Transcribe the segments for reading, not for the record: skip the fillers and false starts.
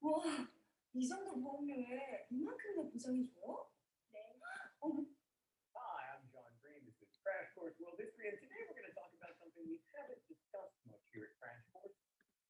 와, 이 정도 보험료에 이만큼이나 보장해 줘? 네. 어머. Hi, I'm John Green. This is Crash Course World History, and today we're going to talk about something we haven't discussed much here at Crash Course: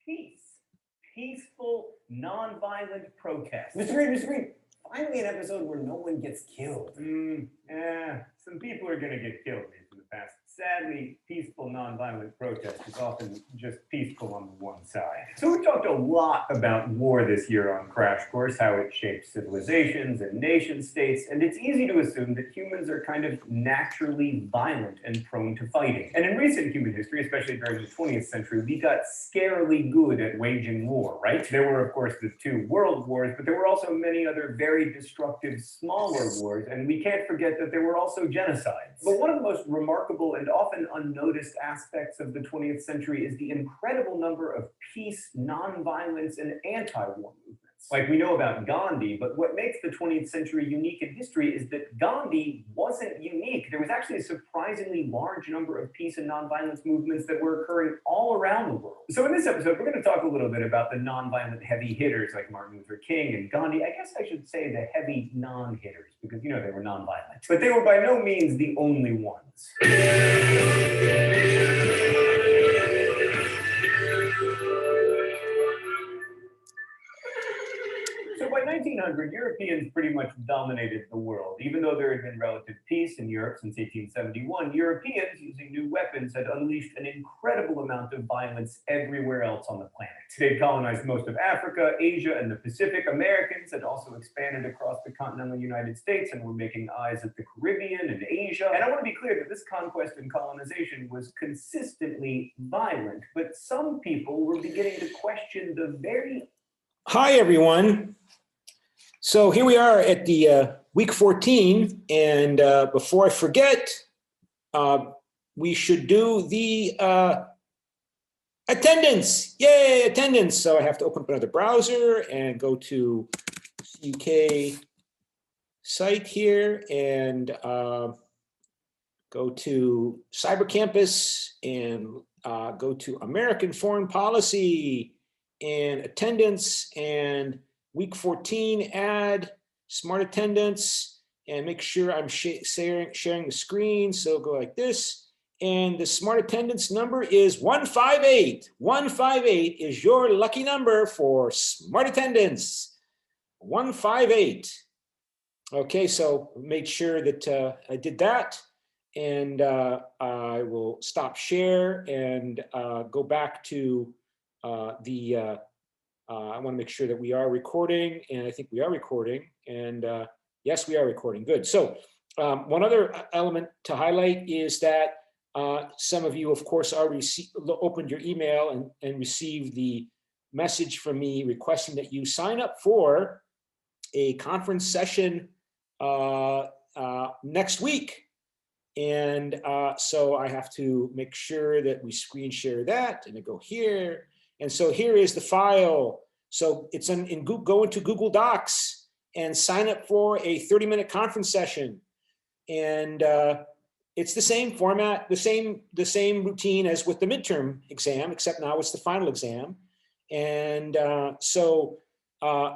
peace. Peaceful, non-violent protest. Mr. Green, finally an episode where no one gets killed. Some people are going to get killed in the past. Sadly, peaceful, non-violent protest is often just peaceful on the one side. So we talked a lot about war this year on Crash Course, how it shapes civilizations and nation states, and it's easy to assume that humans are kind of naturally violent and prone to fighting. And in recent human history, especially during the 20th century, we got scarily good at waging war, right? There were, of course, the 2 world wars, but there were also many other very destructive, smaller wars, and we can't forget that there were also genocides. But one of the most remarkable and often unnoticed aspects of the 20th century is the incredible number of peace, nonviolence, and anti-war movements. Like, we know about Gandhi, but what makes the 20th century unique in history is that Gandhi wasn't unique. There was actually a surprisingly large number of peace and nonviolence movements that were occurring all around the world. So in this episode, we're going to talk a little bit about the nonviolent heavy hitters like Martin Luther King and Gandhi. I guess I should say the heavy non-hitters, because, you know, they were nonviolent. But they were by no means the only ones. So by 1900, Europeans pretty much dominated the world. Even though there had been relative peace in Europe since 1871, Europeans, using new weapons, had unleashed an incredible amount of violence everywhere else on the planet. They'd colonized most of Africa, Asia, and the Pacific. Americans had also expanded across the continental United States and were making eyes at the Caribbean and Asia. And I want to be clear that this conquest and colonization was consistently violent, but some people were beginning to question the very... Hi, everyone. So here we are at the week 14, and before I forget, we should do the attendance. Yay, attendance. So I have to open up another browser and go to CUK site here and go to Cyber Campus and go to American Foreign Policy and attendance and week 14, add smart attendance, and make sure I'm sharing the screen. So go like this. And the smart attendance number is 158. 158 is your lucky number for smart attendance. 158. Okay, so made sure that I did that. And I will stop share and go back to I want to make sure that we are recording, and I think we are recording, and yes, we are recording. Good. So one other element to highlight is that some of you, of course, already opened your email and received the message from me requesting that you sign up for a conference session next week. And so I have to make sure that we screen share that, and I go here. And so here is the file. So it's go into Google Docs and sign up for a 30-minute conference session. And it's the same format, the same routine as with the midterm exam, except now it's the final exam. And so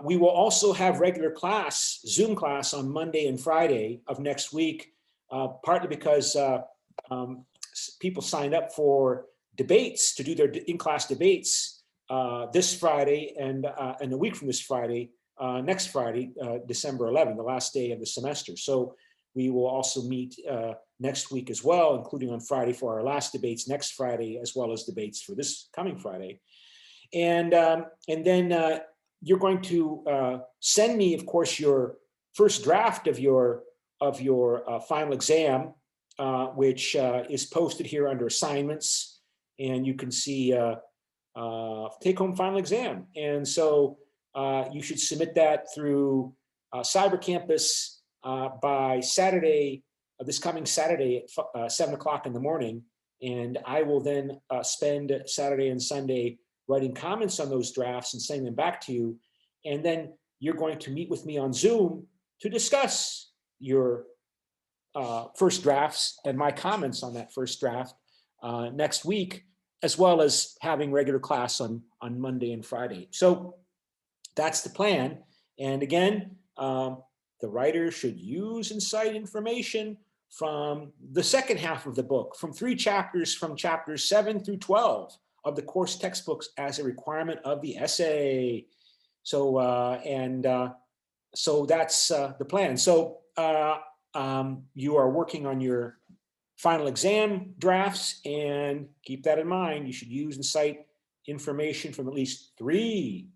we will also have regular class, Zoom class on Monday and Friday of next week, partly because people signed up for debates to do their in-class debates this Friday and a week from this Friday, next Friday, December 11th, the last day of the semester. So we will also meet next week as well, including on Friday for our last debates next Friday, as well as debates for this coming Friday. And then you're going to send me, of course, your first draft of your final exam, which is posted here under assignments, and you can see take-home final exam. And so you should submit that through Cyber Campus by Saturday, this coming Saturday at 7 o'clock in the morning. And I will then spend Saturday and Sunday writing comments on those drafts and sending them back to you. And then you're going to meet with me on Zoom to discuss your first drafts and my comments on that first draft next week, as well as having regular class on Monday and Friday. So that's the plan. And again, the writer should use and cite information from the second half of the book, from 3 chapters, from chapters 7 through 12 of the course textbooks as a requirement of the essay. So, so that's the plan. So you are working on your final exam drafts, and keep that in mind. You should use and cite information from at least three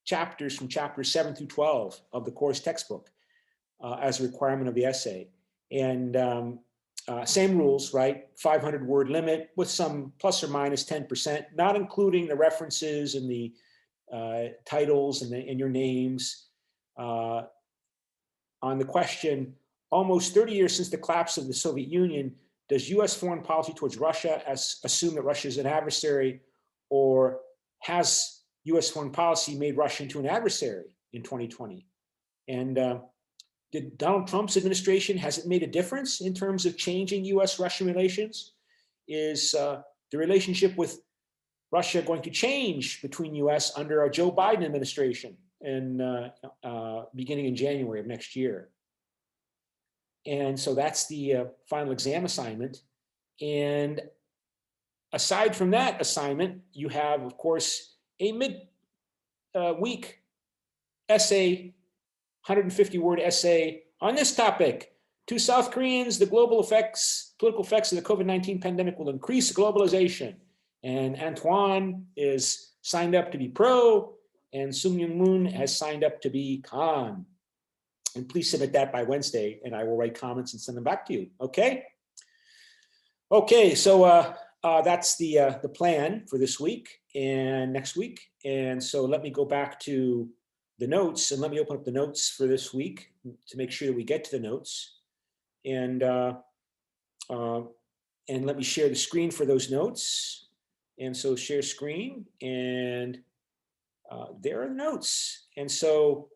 chapters from chapters 7 through 12 of the course textbook as a requirement of the essay. And same rules, right? 500 word limit with some plus or minus 10%, not including the references and the titles and your names. On the question, almost 30 years since the collapse of the Soviet Union, does US foreign policy towards Russia assume that Russia is an adversary, or has US foreign policy made Russia into an adversary in 2020? And did Donald Trump's administration, has it made a difference in terms of changing US-Russian relations? Is the relationship with Russia going to change between US under a Joe Biden administration and beginning in January of next year? And so that's the final exam assignment. And aside from that assignment, you have, of course, a mid-week essay, 150-word essay on this topic. To South Koreans, the political effects of the COVID-19 pandemic will increase globalization. And Antoine is signed up to be pro, and Sung Young Moon has signed up to be con. And please submit that by Wednesday, and I will write comments and send them back to you. Okay. Okay. So that's the plan for this week and next week. And so let me go back to the notes, and let me open up the notes for this week to make sure that we get to the notes. And let me share the screen for those notes. And so share screen, and there are the notes. And so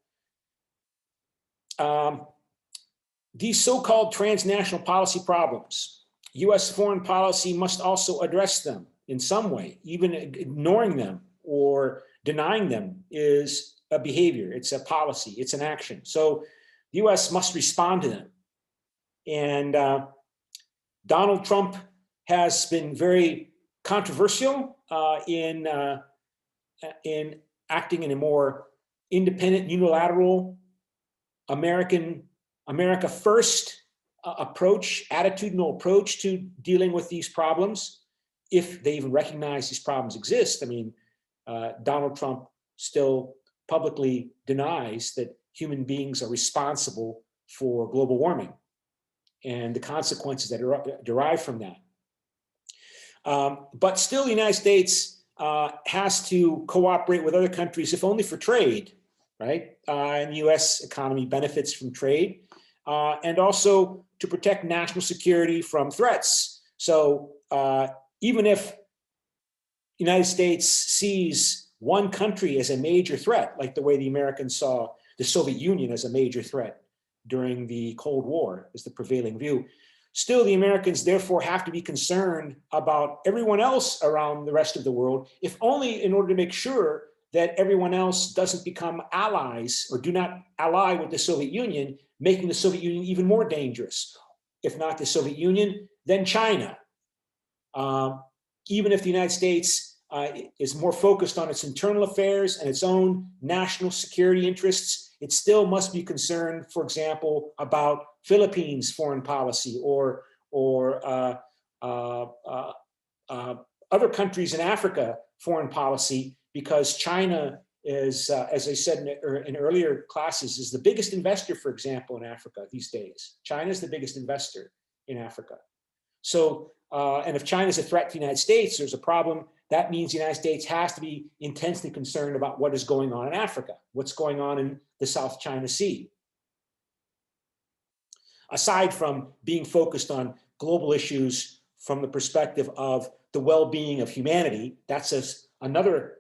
these so-called transnational policy problems, US foreign policy must also address them in some way. Even ignoring them or denying them is a behavior, it's a policy, it's an action. So the US must respond to them. And Donald Trump has been very controversial in acting in a more independent, unilateral, America first attitudinal approach to dealing with these problems, if they even recognize these problems exist. I mean, Donald Trump still publicly denies that human beings are responsible for global warming and the consequences that are derived from that. But still, the United States has to cooperate with other countries, if only for trade, right? And the US economy benefits from trade, and also to protect national security from threats. So even if the United States sees one country as a major threat, like the way the Americans saw the Soviet Union as a major threat during the Cold War, is the prevailing view, still the Americans therefore have to be concerned about everyone else around the rest of the world, if only in order to make sure that everyone else doesn't become allies or do not ally with the Soviet Union, making the Soviet Union even more dangerous. If not the Soviet Union, then China. Even if the United States is more focused on its internal affairs and its own national security interests, it still must be concerned, for example, about Philippines' foreign policy or other countries in Africa foreign policy, because China is, as I said in earlier classes, is the biggest investor, for example, in Africa these days. China is the biggest investor in Africa. So, and if China is a threat to the United States, there's a problem. That means the United States has to be intensely concerned about what is going on in Africa, what's going on in the South China Sea. Aside from being focused on global issues from the perspective of the well-being of humanity, that's another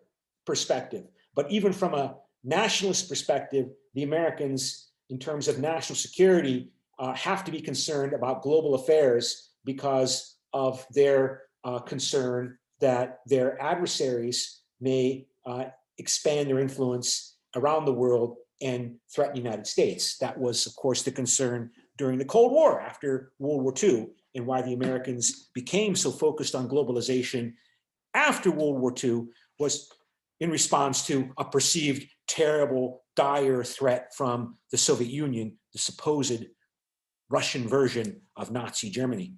perspective. But even from a nationalist perspective, the Americans, in terms of national security, have to be concerned about global affairs because of their concern that their adversaries may expand their influence around the world and threaten the United States. That was, of course, the concern during the Cold War after World War II, and why the Americans became so focused on globalization after World War II was in response to a perceived terrible, dire threat from the Soviet Union, the supposed Russian version of Nazi Germany.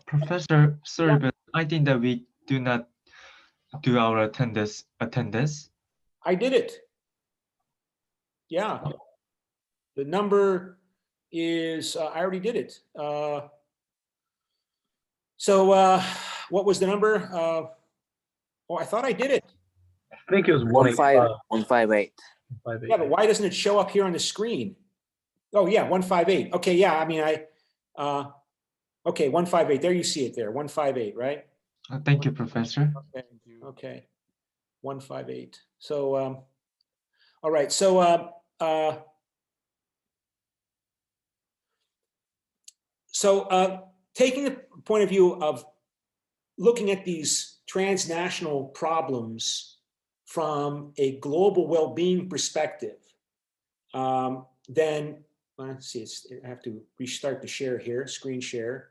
Professor, sorry, Yeah. but I think that we do not do our attendance. I did it. Yeah. The number is, I already did it. What was the number? Oh, I thought I did it. I think it was 158. Yeah, but why doesn't it show up here on the screen? Oh, yeah, 158. Okay, yeah, I mean, okay, 158. There you see it there, 158, right? Thank you, Professor. Okay, 158. So, all right, so, taking the point of view of looking at these transnational problems from a global well-being perspective, then let's see, I have to restart the share here, screen share.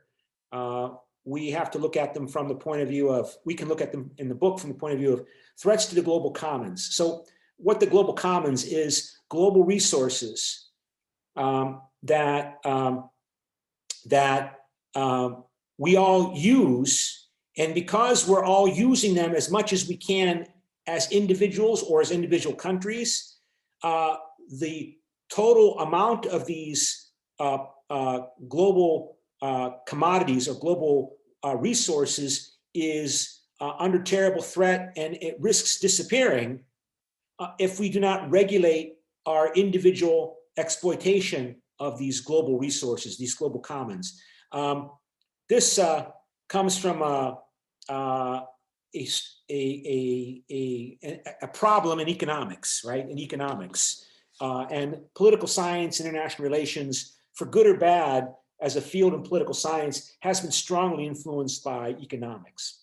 We have to look at them from the point of view of, we can look at them in the book from the point of view of threats to the global commons. So what the global commons is global resources that we all use, and because we're all using them as much as we can as individuals or as individual countries, the total amount of these global commodities or global resources is under terrible threat, and it risks disappearing if we do not regulate our individual exploitation of these global resources, these global commons. This comes from a problem in economics, right? In economics and political science, international relations, for good or bad, as a field in political science, has been strongly influenced by economics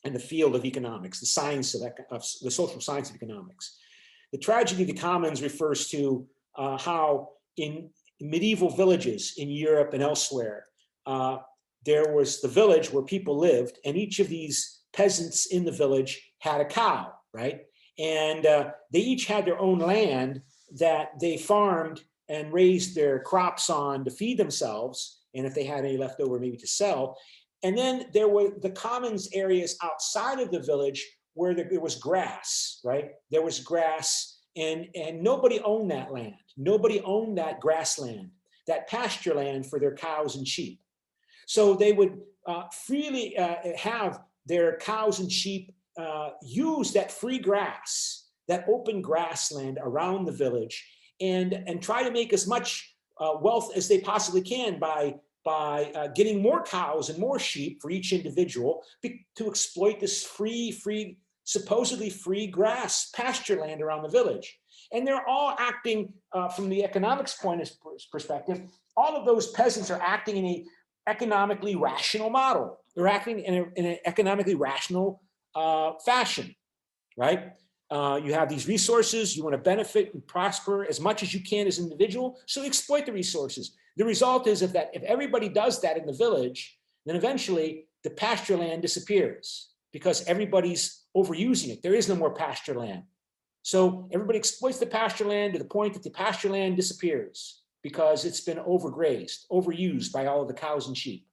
and the field of economics, the science of the social science of economics. The tragedy of the commons refers to how in medieval villages in Europe and elsewhere, there was the village where people lived, and each of these peasants in the village had a cow, right? And they each had their own land that they farmed and raised their crops on to feed themselves, and if they had any left over, maybe to sell. And then there were the commons areas outside of the village where there was grass, right? There was grass, and nobody owned that land. Nobody owned that grassland, that pasture land for their cows and sheep. So they would freely have their cows and sheep use that free grass, that open grassland around the village, and try to make as much wealth as they possibly can by getting more cows and more sheep for each individual to exploit this supposedly free grass pasture land around the village. And they're all acting from the economics perspective. All of those peasants are acting in an economically rational model. They're acting in an economically rational fashion, right? You have these resources, you want to benefit and prosper as much as you can as an individual, so exploit the resources. The result is if everybody does that in the village, then eventually the pasture land disappears because everybody's overusing it. There is no more pasture land. So everybody exploits the pasture land to the point that the pasture land disappears because it's been overgrazed, overused by all of the cows and sheep,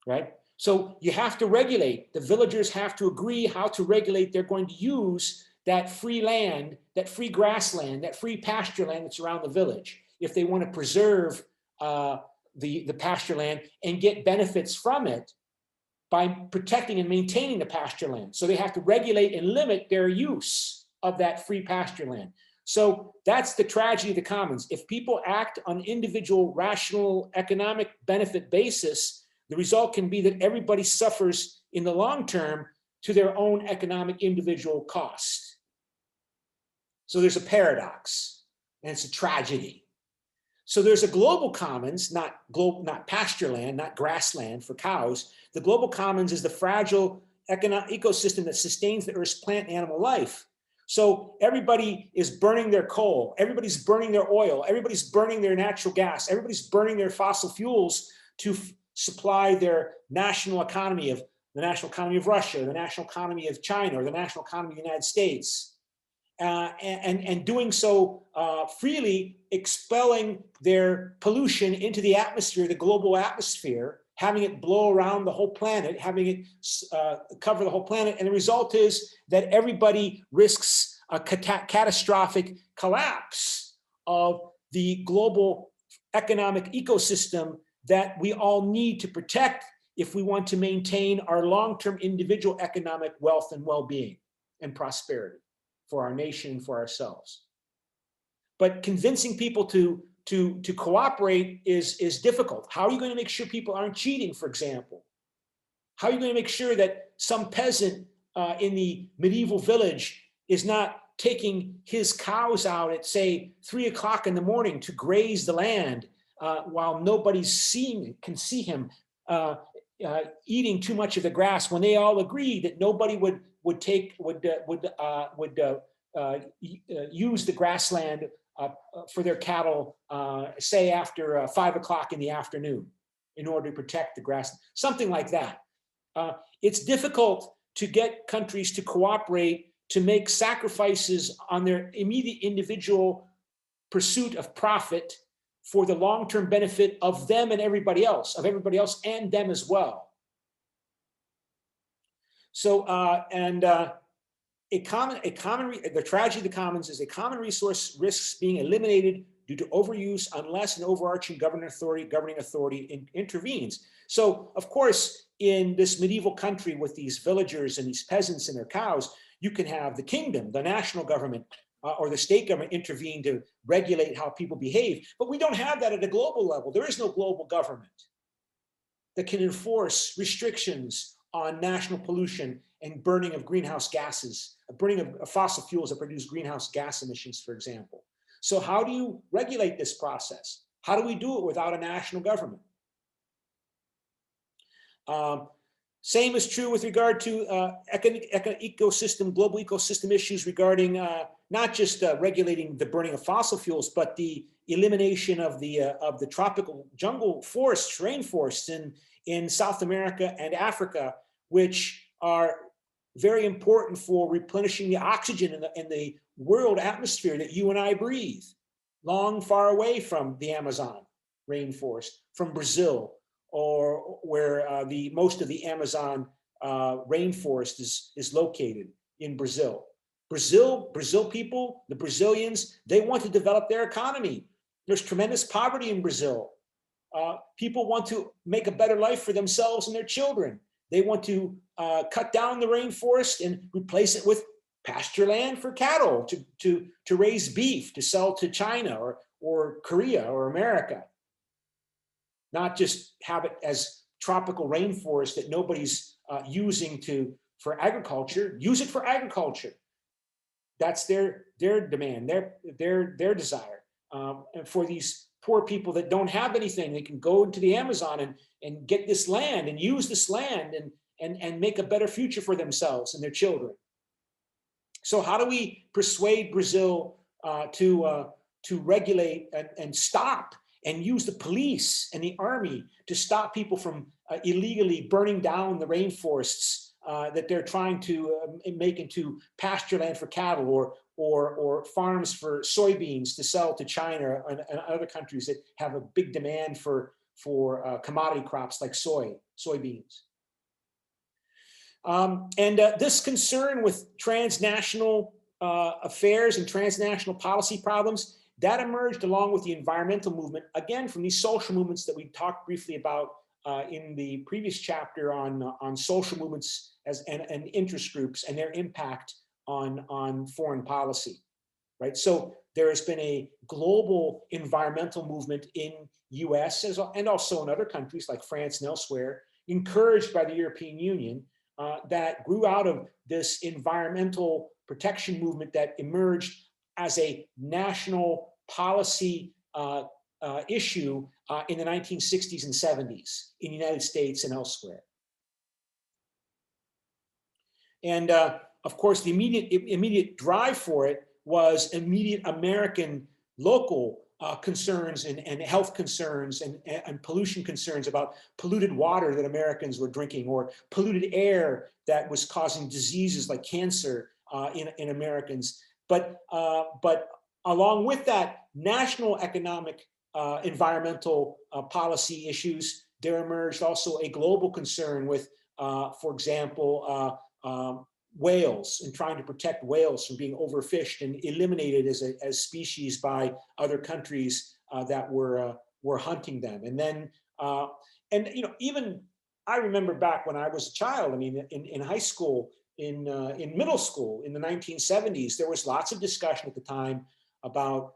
right? So you have to regulate. The villagers have to agree how to regulate. They're going to use that free land, that free grassland, that free pasture land that's around the village, if they want to preserve the pasture land and get benefits from it by protecting and maintaining the pasture land. So they have to regulate and limit their use of that free pasture land. So that's the tragedy of the commons. If people act on individual rational economic benefit basis, the result can be that everybody suffers in the long term to their own economic individual cost. So there's a paradox, and it's a tragedy. So there's a global commons, not pasture land, not grassland for cows. The global commons is the fragile economic ecosystem that sustains the Earth's plant and animal life. So everybody is burning their coal, everybody's burning their oil, everybody's burning their natural gas, everybody's burning their fossil fuels to supply their national economy of the national economy of Russia, the national economy of China, or the national economy of the United States. And doing so freely, expelling their pollution into the atmosphere, the global atmosphere, having it blow around the whole planet, having it cover the whole planet. And the result is that everybody risks a catastrophic collapse of the global economic ecosystem that we all need to protect if we want to maintain our long-term individual economic wealth and well-being and prosperity for our nation and for ourselves. But convincing people to cooperate is difficult. How are you going to make sure people aren't cheating, for example? How are you going to make sure that some peasant in the medieval village is not taking his cows out at, say, 3 o'clock in the morning to graze the land while nobody's can see him eating too much of the grass, when they all agree that nobody would use the grassland for their cattle, say after 5 o'clock in the afternoon, in order to protect the grass, something like that. It's difficult to get countries to cooperate, to make sacrifices on their immediate individual pursuit of profit for the long-term benefit of them and everybody else, and them as well. So, the tragedy of the commons is a common resource risks being eliminated due to overuse unless an overarching governing authority intervenes. So, of course, in this medieval country with these villagers and these peasants and their cows, you can have the kingdom, the national government, or the state government intervene to regulate how people behave. But we don't have that at a global level. There is no global government that can enforce restrictions on national pollution and burning of greenhouse gases, burning of fossil fuels that produce greenhouse gas emissions, for example. So how do you regulate this process? How do we do it without a national government? Same is true with regard to global ecosystem issues regarding not just regulating the burning of fossil fuels, but the elimination of the tropical jungle forests, rainforests in South America and Africa, which are very important for replenishing the oxygen in the world atmosphere that you and I breathe, long far away from the Amazon rainforest, from Brazil, or where most of the Amazon rainforest is located in Brazil. Brazil people, the Brazilians, they want to develop their economy. There's tremendous poverty in Brazil. People want to make a better life for themselves and their children. They want to cut down the rainforest and replace it with pasture land for cattle to raise beef, to sell to China or Korea or America. Not just have it as tropical rainforest that nobody's using for agriculture. Use it for agriculture. That's their demand, their desire. And for these poor people that don't have anything, they can go into the Amazon and get this land and use this land and make a better future for themselves and their children. So how do we persuade Brazil to regulate and stop and use the police and the army to stop people from illegally burning down the rainforests that they're trying to make into pasture land for cattle or farms for soybeans to sell to China and other countries that have a big demand for commodity crops like soybeans. This concern with transnational affairs and transnational policy problems, that emerged along with the environmental movement, again, from these social movements that we talked briefly about in the previous chapter on social movements and interest groups and their impact on foreign policy, right? So there has been a global environmental movement in US and also in other countries like France and elsewhere, encouraged by the European Union, that grew out of this environmental protection movement that emerged as a national policy issue in the 1960s and 70s in the United States and elsewhere. And of course, the immediate drive for it was immediate American local concerns and health concerns and pollution concerns about polluted water that Americans were drinking, or polluted air that was causing diseases like cancer in Americans. But along with that, national economic environmental policy issues, there emerged also a global concern with, for example, whales, and trying to protect whales from being overfished and eliminated as species by other countries that were hunting them. And then, even I remember back when I was a child, I mean, in high school, in middle school in the 1970s, there was lots of discussion at the time about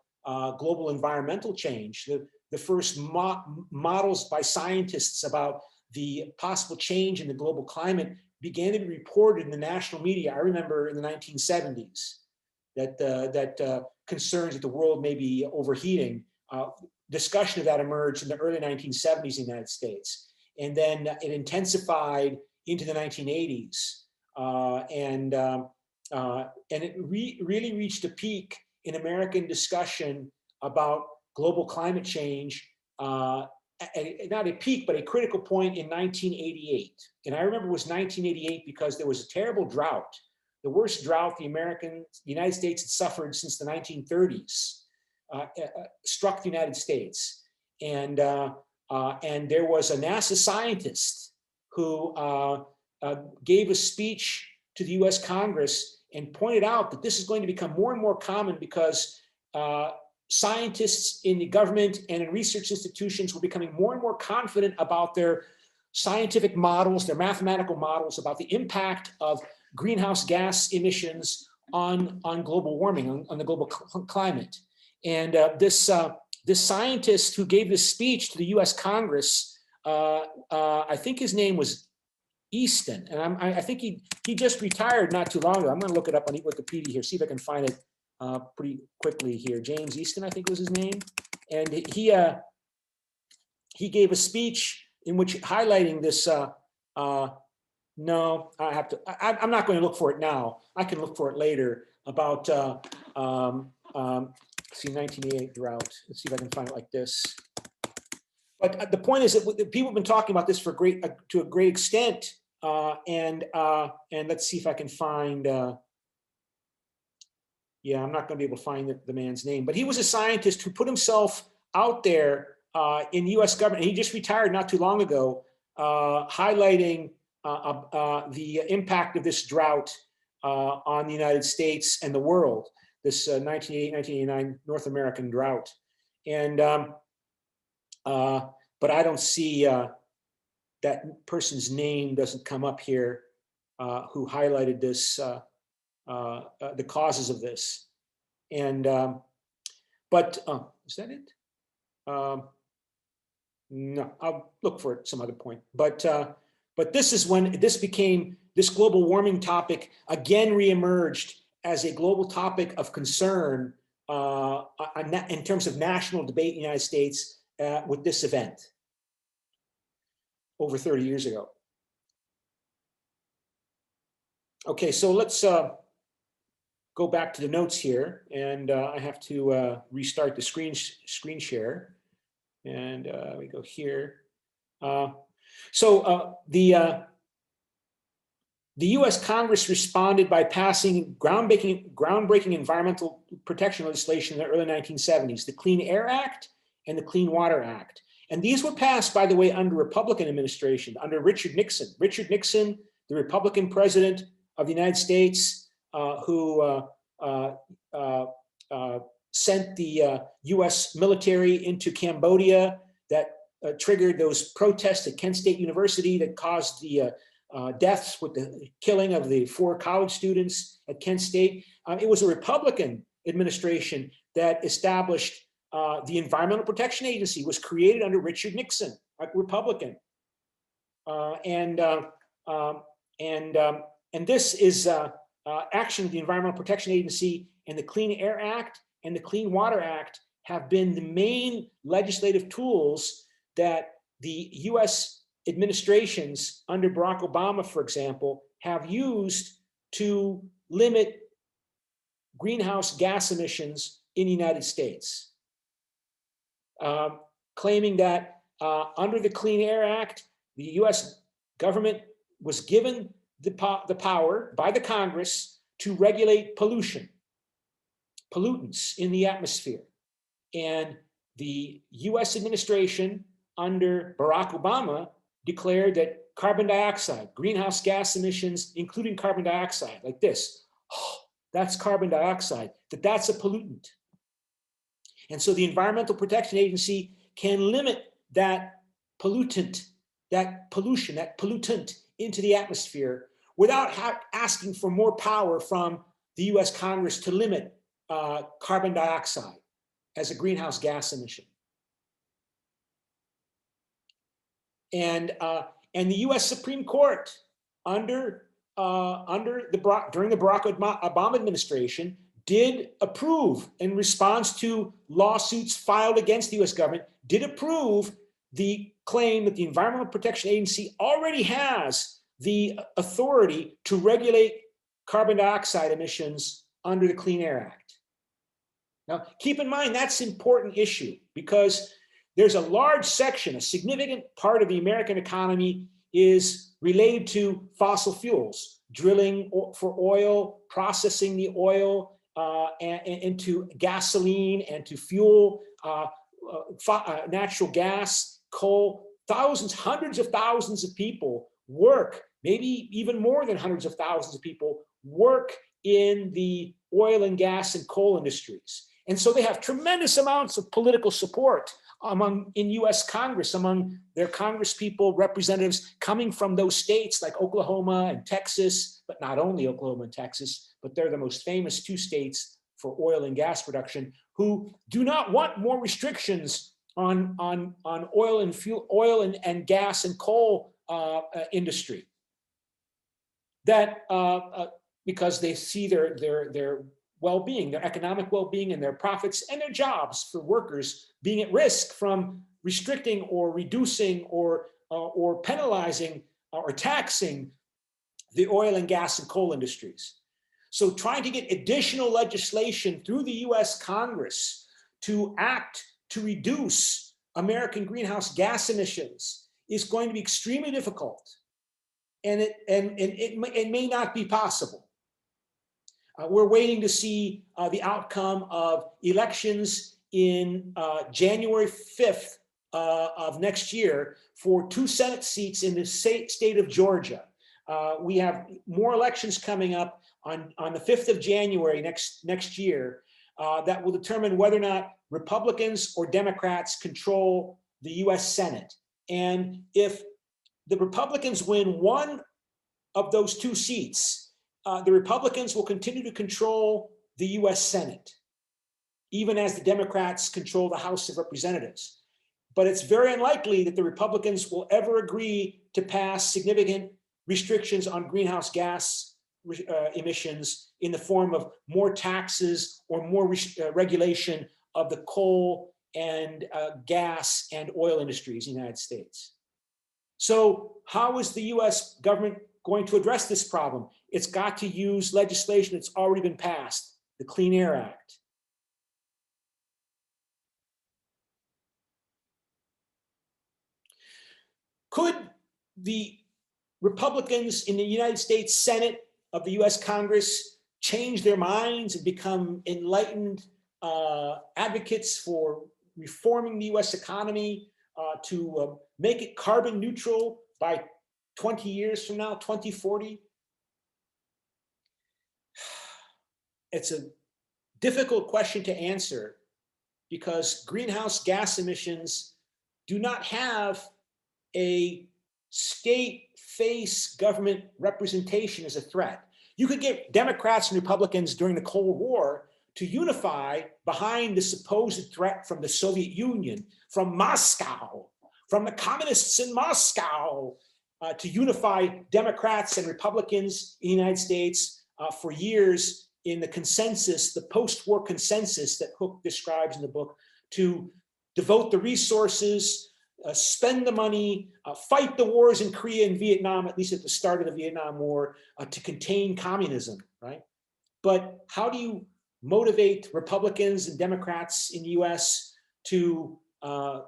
global environmental change. The first models by scientists about the possible change in the global climate began to be reported in the national media. I remember in the 1970s that concerns that the world may be overheating. Discussion of that emerged in the early 1970s in the United States. And then it intensified into the 1980s. And it really reached a peak in American discussion about global climate change, not a peak, but a critical point in 1988. And I remember it was 1988 because there was a terrible drought, the worst drought the United States had suffered since the 1930s, struck the United States. And there was a NASA scientist who gave a speech to the US Congress and pointed out that this is going to become more and more common because scientists in the government and in research institutions were becoming more and more confident about their scientific models, their mathematical models about the impact of greenhouse gas emissions on global warming, on the global climate. And this scientist who gave this speech to the US Congress, I think his name was Easton, and I think he just retired not too long ago. I'm going to look it up on Wikipedia here, see if I can find it pretty quickly here. James Easton, I think was his name, and he gave a speech in which highlighting this. No, I'm not going to look for it now. I can look for it later. About see 1988 drought. Let's see if I can find it like this. But the point is that people have been talking about this to a great extent. And let's see if I can find. Yeah, I'm not going to be able to find the man's name, but he was a scientist who put himself out there in the U.S. government. He just retired not too long ago, highlighting the impact of this drought on the United States and the world, this 1988-1989 North American drought. And but I don't see that person's name doesn't come up here, who highlighted this, the causes of this. And but is that it? No, I'll look for it some other point. But this is when this global warming topic again reemerged as a global topic of concern in terms of national debate in the United States with this event over 30 years ago. Okay, so let's go back to the notes here, and I have to restart the screen share, and we go here. So the U.S. Congress responded by passing groundbreaking environmental protection legislation in the early 1970s, the Clean Air Act and the Clean Water Act. And these were passed, by the way, under Republican administration, under Richard Nixon. Richard Nixon, the Republican president of the United States, who sent the U.S. military into Cambodia, that triggered those protests at Kent State University that caused the deaths with the killing of the 4 college students at Kent State. It was a Republican administration that established the Environmental Protection Agency, was created under Richard Nixon, a Republican. And this is action of the Environmental Protection Agency and the Clean Air Act and the Clean Water Act have been the main legislative tools that the US administrations under Barack Obama, for example, have used to limit greenhouse gas emissions in the United States. Claiming that under the Clean Air Act, the US government was given the power by the Congress to regulate pollutants in the atmosphere. And the US administration under Barack Obama declared that carbon dioxide, greenhouse gas emissions, including carbon dioxide, like this, that's carbon dioxide, that's a pollutant. And so the Environmental Protection Agency can limit that pollutant, that pollution, that pollutant into the atmosphere without asking for more power from the US Congress to limit carbon dioxide as a greenhouse gas emission. And the US Supreme Court during the Barack Obama administration did approve, in response to lawsuits filed against the US government, did approve the claim that the Environmental Protection Agency already has the authority to regulate carbon dioxide emissions under the Clean Air Act. Now, keep in mind, that's an important issue because there's a large section, a significant part of the American economy is related to fossil fuels, drilling for oil, processing the oil into gasoline and to fuel, natural gas, coal. Thousands, hundreds of thousands of people work, maybe even more than hundreds of thousands of people work in the oil and gas and coal industries. And so they have tremendous amounts of political support in US Congress, among their Congress people, representatives coming from those states like Oklahoma and Texas, but not only Oklahoma and Texas, but they're the most famous two states for oil and gas production, who do not want more restrictions on oil and fuel, oil and gas and coal industry. That because they see their well-being, their economic well-being and their profits and their jobs for workers being at risk from restricting or reducing or penalizing or taxing the oil and gas and coal industries. So trying to get additional legislation through the US Congress to act to reduce American greenhouse gas emissions is going to be extremely difficult. And it may not be possible. We're waiting to see the outcome of elections in January 5th of next year for 2 Senate seats in the state of Georgia. We have more elections coming up on the 5th of January next year that will determine whether or not Republicans or Democrats control the US Senate. And if the Republicans win one of those 2 seats, the Republicans will continue to control the US Senate, even as the Democrats control the House of Representatives. But it's very unlikely that the Republicans will ever agree to pass significant restrictions on greenhouse gas emissions in the form of more taxes or more regulation of the coal and gas and oil industries in the United States. So how is the US government going to address this problem? It's got to use legislation that's already been passed, the Clean Air Act. Could the Republicans in the United States Senate of the US Congress change their minds and become enlightened advocates for reforming the US economy to make it carbon neutral by 20 years from now, 2040? It's a difficult question to answer because greenhouse gas emissions do not have a state-face government representation as a threat. You could get Democrats and Republicans during the Cold War to unify behind the supposed threat from the Soviet Union, from Moscow, from the communists in Moscow, to unify Democrats and Republicans in the United States for years in the consensus, the post-war consensus that Cook describes in the book, to devote the resources, spend the money, fight the wars in Korea and Vietnam, at least at the start of the Vietnam War, to contain communism, right? But how do you motivate Republicans and Democrats in the US to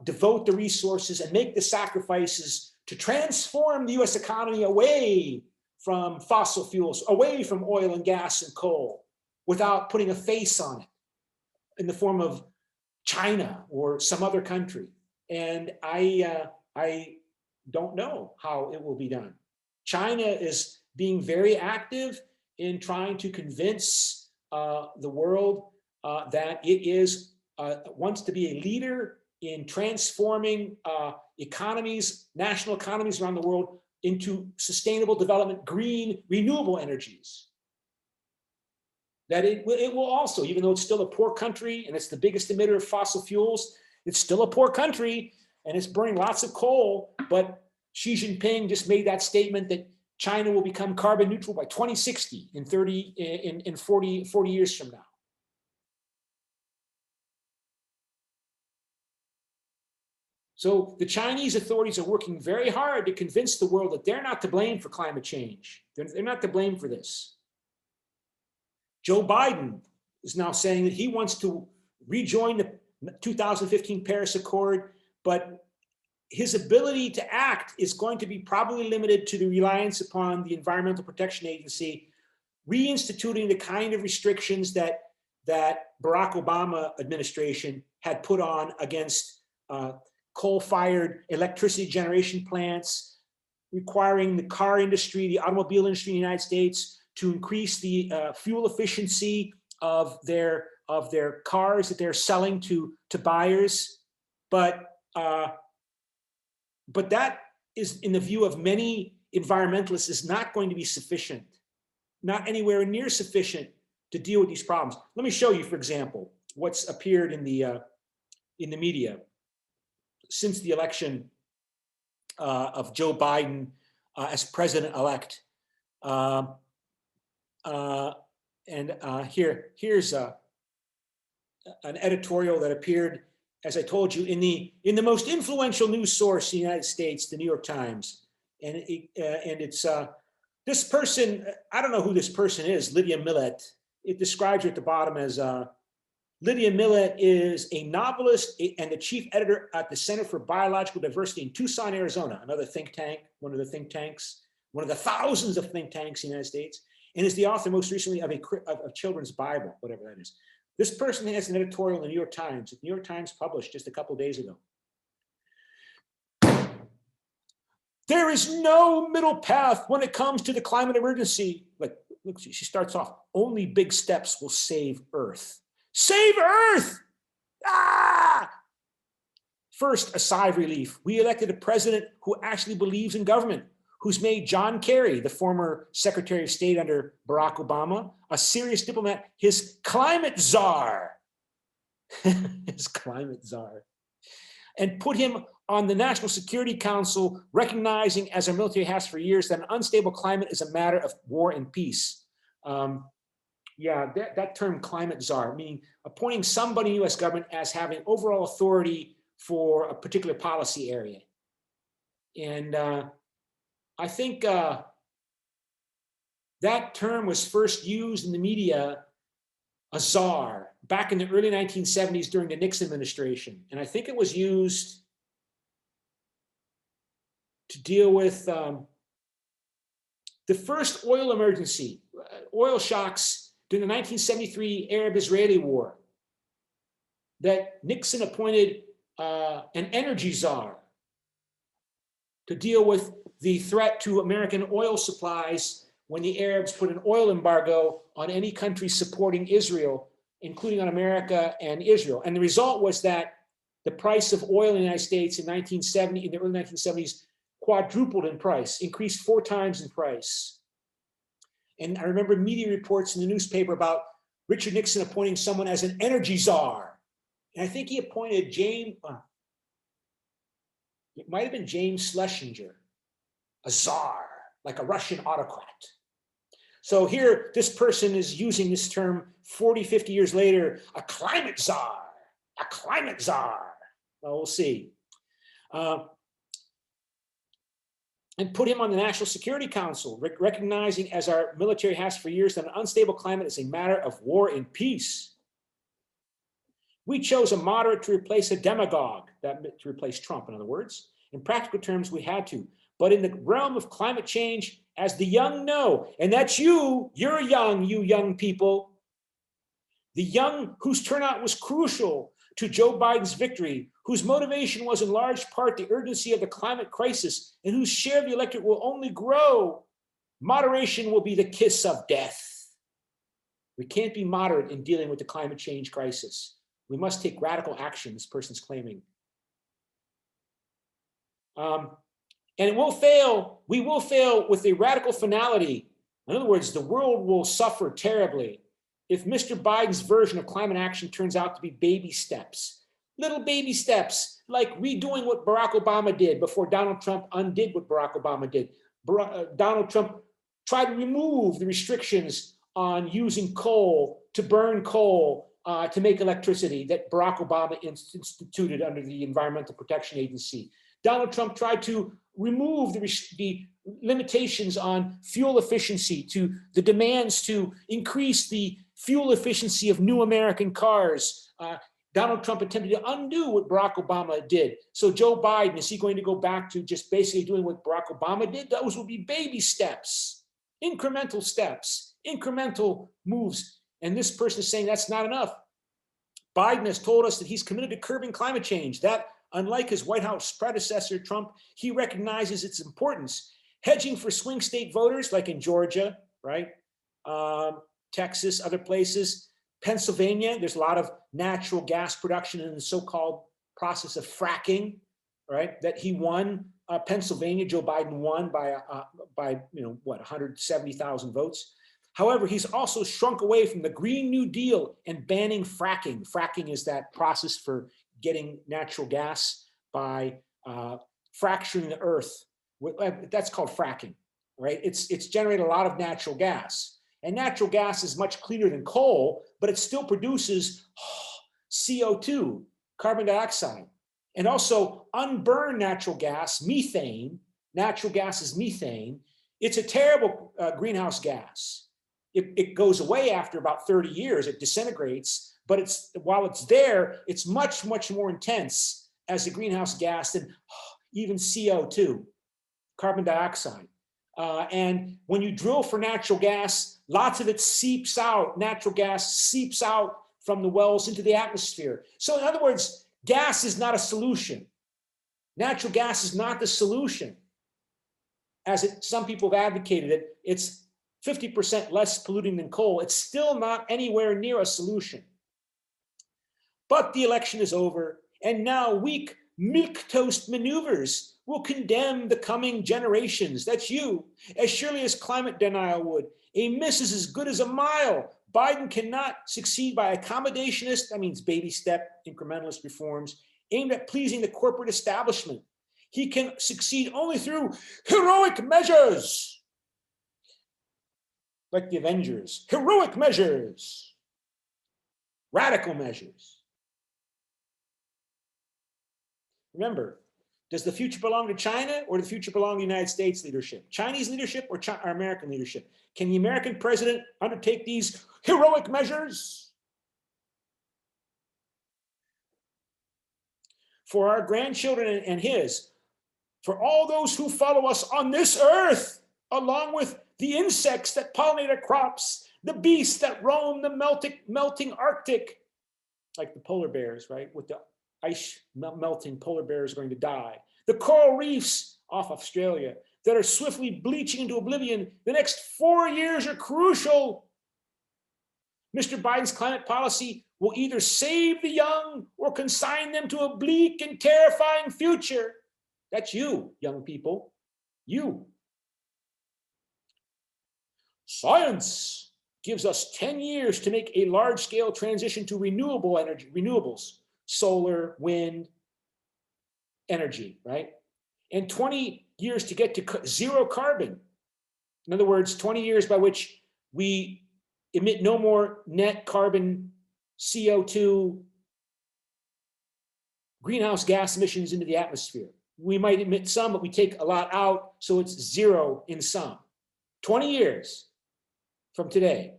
devote the resources and make the sacrifices to transform the US economy away from fossil fuels, away from oil and gas and coal, without putting a face on it in the form of China or some other country? And I don't know how it will be done. China is being very active in trying to convince the world that it wants to be a leader in transforming economies, national economies around the world, into sustainable development, green, renewable energies. That it will also, even though it's still a poor country and it's the biggest emitter of fossil fuels, it's still a poor country and it's burning lots of coal. But Xi Jinping just made that statement that China will become carbon neutral by 2060 in 40 years from now. So the Chinese authorities are working very hard to convince the world that they're not to blame for climate change. They're not to blame for this. Joe Biden is now saying that he wants to rejoin the 2015 Paris Accord, but his ability to act is going to be probably limited to the reliance upon the Environmental Protection Agency, reinstituting the kind of restrictions that Barack Obama administration had put on against coal-fired electricity generation plants, requiring the car industry, the automobile industry in the United States to increase the fuel efficiency of their cars that they're selling to buyers. But that is, in the view of many environmentalists, is not going to be sufficient, not anywhere near sufficient to deal with these problems. Let me show you, for example, what's appeared in the media since the election of Joe Biden as president-elect. Here's an editorial that appeared, as I told you, in the most influential news source in the United States, the New York Times. And it's this person, I don't know who this person is, Lydia Millett. It describes her at the bottom as Lydia Millett is a novelist and the chief editor at the Center for Biological Diversity in Tucson, Arizona, another think tank, one of the think tanks, one of the thousands of think tanks in the United States, and is the author most recently of a children's Bible, whatever that is. This person has an editorial in the New York Times. The New York Times published just a couple of days ago. There is no middle path when it comes to the climate emergency. Look, she starts off, only big steps will save Earth. Save Earth! Ah! First, a sigh of relief. We elected a president who actually believes in government, who's made John Kerry, the former Secretary of State under Barack Obama, a serious diplomat, his climate czar. His climate czar. And put him on the National Security Council, recognizing, as our military has for years, that an unstable climate is a matter of war and peace. That term climate czar, meaning appointing somebody in the US government as having overall authority for a particular policy area. And I think that term was first used in the media, a czar, back in the early 1970s during the Nixon administration. And I think it was used to deal with the first oil emergency, oil shocks during the 1973 Arab-Israeli War, that Nixon appointed an energy czar to deal with the threat to American oil supplies when the Arabs put an oil embargo on any country supporting Israel, including on America and Israel. And the result was that the price of oil in the United States in the early 1970s quadrupled in price, increased 4 times in price. And I remember media reports in the newspaper about Richard Nixon appointing someone as an energy czar. And I think he appointed it might have been James Schlesinger, a czar, like a Russian autocrat. So here, this person is using this term 40, 50 years later, a climate czar. a climate czar. Well, we'll see. And put him on the National Security Council, recognizing, as our military has for years, that an unstable climate is a matter of war and peace. We chose a moderate to replace a demagogue, to replace Trump, in other words. In practical terms, we had to. But in the realm of climate change, as the young know, and that's you, you're young, you young people, the young whose turnout was crucial to Joe Biden's victory, whose motivation was in large part the urgency of the climate crisis, and whose share of the electorate will only grow. Moderation will be the kiss of death. We can't be moderate in dealing with the climate change crisis. We must take radical action, this person's claiming. And it will fail. We will fail with a radical finality. In other words, the world will suffer terribly if Mr. Biden's version of climate action turns out to be baby steps. Little baby steps, like redoing what Barack Obama did before Donald Trump undid what Barack Obama did. Donald Trump tried to remove the restrictions on using coal, to burn coal, to make electricity that Barack Obama instituted under the Environmental Protection Agency. Donald Trump tried to remove the limitations on fuel efficiency, to the demands to increase the fuel efficiency of new American cars. Donald Trump attempted to undo what Barack Obama did. So Joe Biden, is he going to go back to just basically doing what Barack Obama did? Those will be baby steps, incremental moves. And this person is saying that's not enough. Biden has told us that he's committed to curbing climate change. That, unlike his White House predecessor, Trump, he recognizes its importance. Hedging for swing state voters, like in Georgia, right? Texas, other places. Pennsylvania, there's a lot of natural gas production in the so-called process of fracking, right? That he won. Pennsylvania, Joe Biden won by 170,000 votes. However, he's also shrunk away from the Green New Deal and banning fracking. Fracking is that process for getting natural gas by fracturing the earth. That's called fracking, right? It's generated a lot of natural gas. And natural gas is much cleaner than coal, but it still produces CO2, carbon dioxide. And also unburned natural gas, methane. Natural gas is methane. It's a terrible greenhouse gas. It goes away after about 30 years, it disintegrates, but while it's there, it's much, much more intense as a greenhouse gas than even CO2, carbon dioxide. And when you drill for natural gas, lots of it seeps out, natural gas seeps out from the wells into the atmosphere. So in other words, gas is not a solution. Natural gas is not the solution. As some people have advocated it, it's 50% less polluting than coal. It's still not anywhere near a solution. But the election is over, and now weak milquetoast maneuvers will condemn the coming generations. That's you, as surely as climate denial would. A miss is as good as a mile. Biden cannot succeed by accommodationist, that means baby step, incrementalist reforms, aimed at pleasing the corporate establishment. He can succeed only through heroic measures. Like the Avengers, heroic measures, radical measures. Remember, does the future belong to China or does the future belong to the United States leadership? Chinese leadership or American leadership? Can the American president undertake these heroic measures? For our grandchildren and his, for all those who follow us on this earth, along with the insects that pollinate our crops, the beasts that roam the melting Arctic, like the polar bears, right? With the ice melting, polar bears are going to die. The coral reefs off Australia that are swiftly bleaching into oblivion. The next 4 years are crucial. Mr. Biden's climate policy will either save the young or consign them to a bleak and terrifying future. That's you, young people, you. Science gives us 10 years to make a large-scale transition to renewable energy, renewables, solar, wind, energy, right? And 20 years to get to zero carbon. In other words, 20 years by which we emit no more net carbon, CO2, greenhouse gas emissions into the atmosphere. We might emit some, but we take a lot out, so it's zero in some. 20 years from today,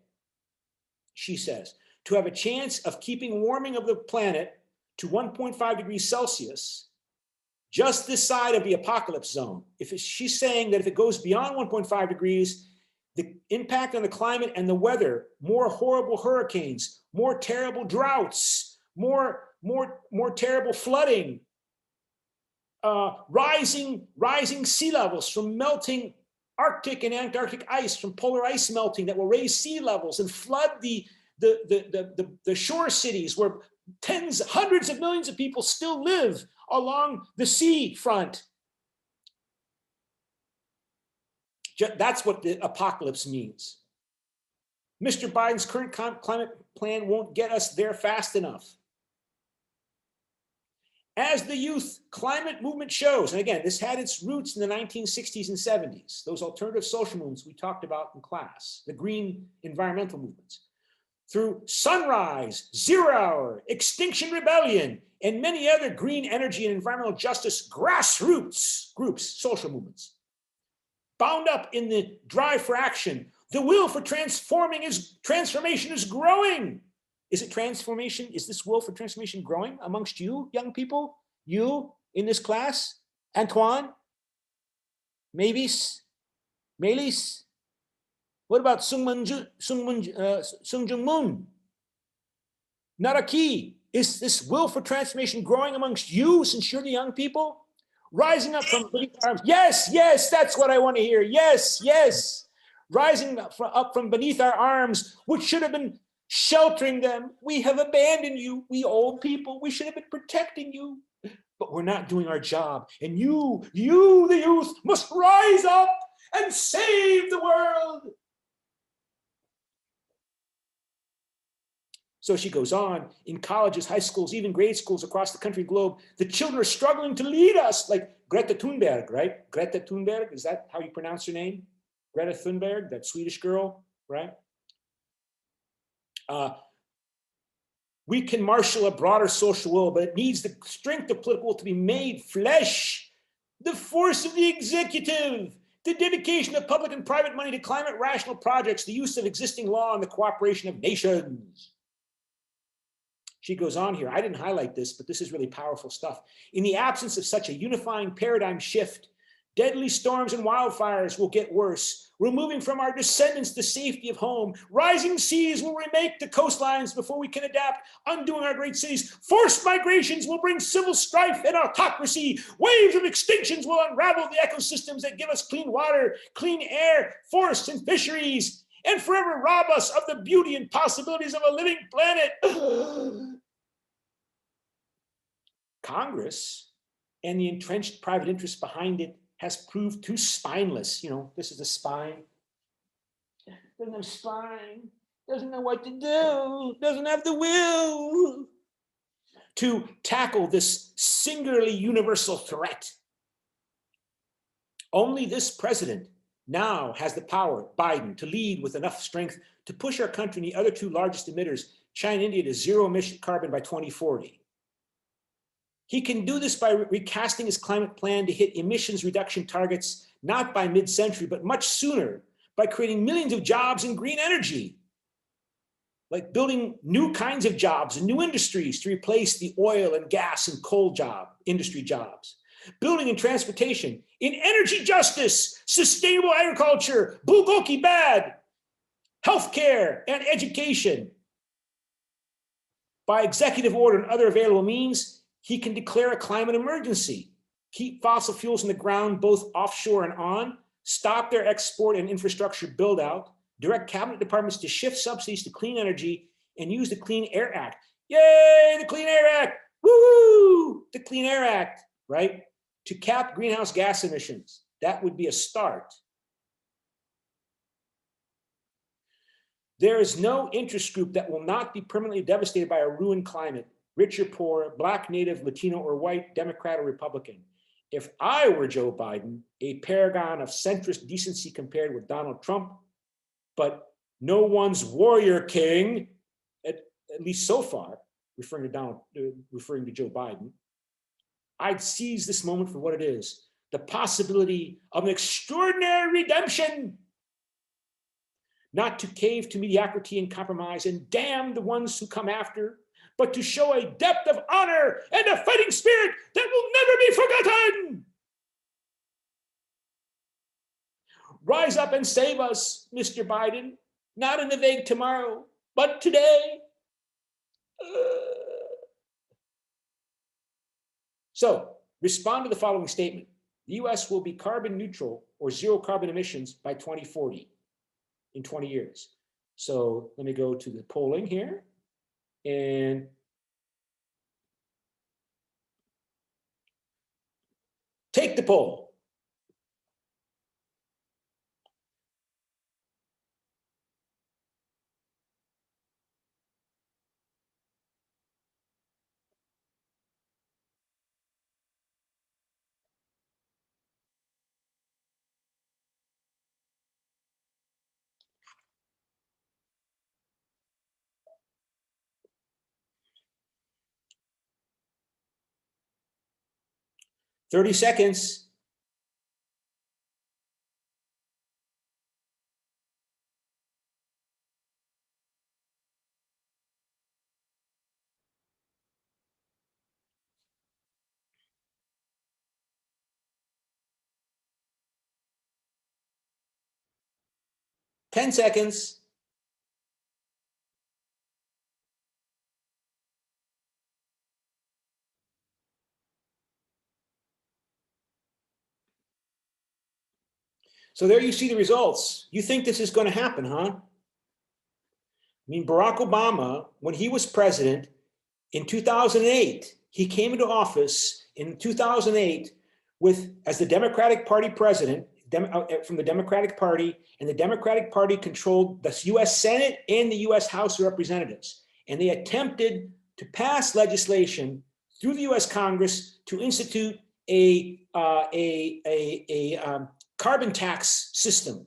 she says, to have a chance of keeping warming of the planet to 1.5 degrees Celsius, just this side of the apocalypse zone. She's saying that if it goes beyond 1.5 degrees, the impact on the climate and the weather, more horrible hurricanes, more terrible droughts, more terrible flooding, rising sea levels from melting Arctic and Antarctic ice, from polar ice melting that will raise sea levels and flood the shore cities where hundreds of millions of people still live along the sea front. That's what the apocalypse means. Mr. Biden's current climate plan won't get us there fast enough. As the youth climate movement shows, and again, this had its roots in the 1960s and 70s, those alternative social movements we talked about in class, the green environmental movements. Through Sunrise, Zero Hour, Extinction Rebellion, and many other green energy and environmental justice grassroots groups, social movements. Bound up in the drive for action, the will for transformation is growing. Is it transformation? Is this will for transformation growing amongst you, young people? You in this class? Antoine? Mavis? Melis? What about Sung Jung Moon? Naraki? Is this will for transformation growing amongst you since you're the young people? Rising up from beneath our arms. Yes, yes, that's what I want to hear. Yes, yes. Rising up from beneath our arms, which should have been sheltering them. We have abandoned you, we old people. We should have been protecting you. But we're not doing our job. And you, the youth, must rise up and save the world. So she goes on, in colleges, high schools, even grade schools across the country globe, the children are struggling to lead us, like Greta Thunberg, right? Greta Thunberg, is that how you pronounce her name? Greta Thunberg, that Swedish girl, right? We can marshal a broader social will, but it needs the strength of political will to be made flesh, the force of the executive, the dedication of public and private money to climate rational projects, the use of existing law, and the cooperation of nations. She goes on here. I didn't highlight this, but this is really powerful stuff. In the absence of such a unifying paradigm shift, deadly storms and wildfires will get worse, removing from our descendants the safety of home. Rising seas will remake the coastlines before we can adapt, undoing our great cities. Forced migrations will bring civil strife and autocracy. Waves of extinctions will unravel the ecosystems that give us clean water, clean air, forests, and fisheries, and forever rob us of the beauty and possibilities of a living planet. Congress and the entrenched private interests behind it has proved too spineless. You know, this is the spine. Doesn't have spine, doesn't know what to do, doesn't have the will to tackle this singularly universal threat. Only this president now has the power, Biden, to lead with enough strength to push our country and the other two largest emitters, China and India, to zero emission carbon by 2040. He can do this by recasting his climate plan to hit emissions reduction targets, not by mid-century, but much sooner, by creating millions of jobs in green energy, like building new kinds of jobs and new industries to replace the oil and gas and coal industry jobs, building in transportation, in energy justice, sustainable agriculture, bulgogi bad, healthcare, and education. By executive order and other available means, he can declare a climate emergency, keep fossil fuels in the ground, both offshore and on, stop their export and infrastructure build out, direct cabinet departments to shift subsidies to clean energy, and use the Clean Air Act. Yay, the Clean Air Act, woo, the Clean Air Act, right? To cap greenhouse gas emissions. That would be a start. There is no interest group that will not be permanently devastated by a ruined climate, rich or poor, Black, Native, Latino, or white, Democrat or Republican. If I were Joe Biden, a paragon of centrist decency compared with Donald Trump, but no one's warrior king, at least so far, referring to Joe Biden, I'd seize this moment for what it is, the possibility of an extraordinary redemption, not to cave to mediocrity and compromise and damn the ones who come after, but to show a depth of honor and a fighting spirit that will never be forgotten. Rise up and save us, Mr. Biden, not in the vague tomorrow, but today. So, respond to the following statement. The US will be carbon neutral or zero carbon emissions by 2040, in 20 years. So let me go to the polling here and take the poll. "30 seconds. "10 seconds. So there you see the results. You think this is going to happen, huh? I mean, Barack Obama, when he was president in 2008, he came into office in 2008 as the Democratic Party president from the Democratic Party, and the Democratic Party controlled the US Senate and the US House of Representatives. And they attempted to pass legislation through the US Congress to institute a carbon tax system,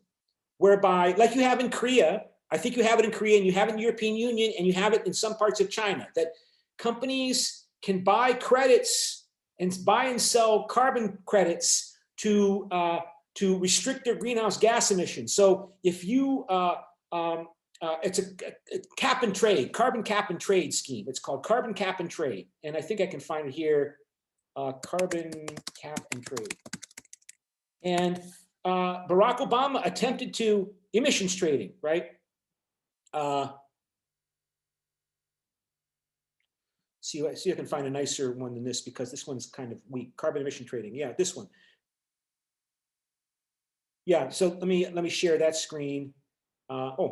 whereby, like you have in Korea, I think you have it in Korea, and you have it in the European Union, and you have it in some parts of China, that companies can buy credits and buy and sell carbon credits to restrict their greenhouse gas emissions. So if you, it's a cap and trade, carbon cap and trade scheme. It's called carbon cap and trade. And I think I can find it here, carbon cap and trade. And Barack Obama attempted to emissions trading, right? See if I can find a nicer one than this, because this one's kind of weak. Carbon emission trading. Yeah, this one. Yeah, so let me share that screen.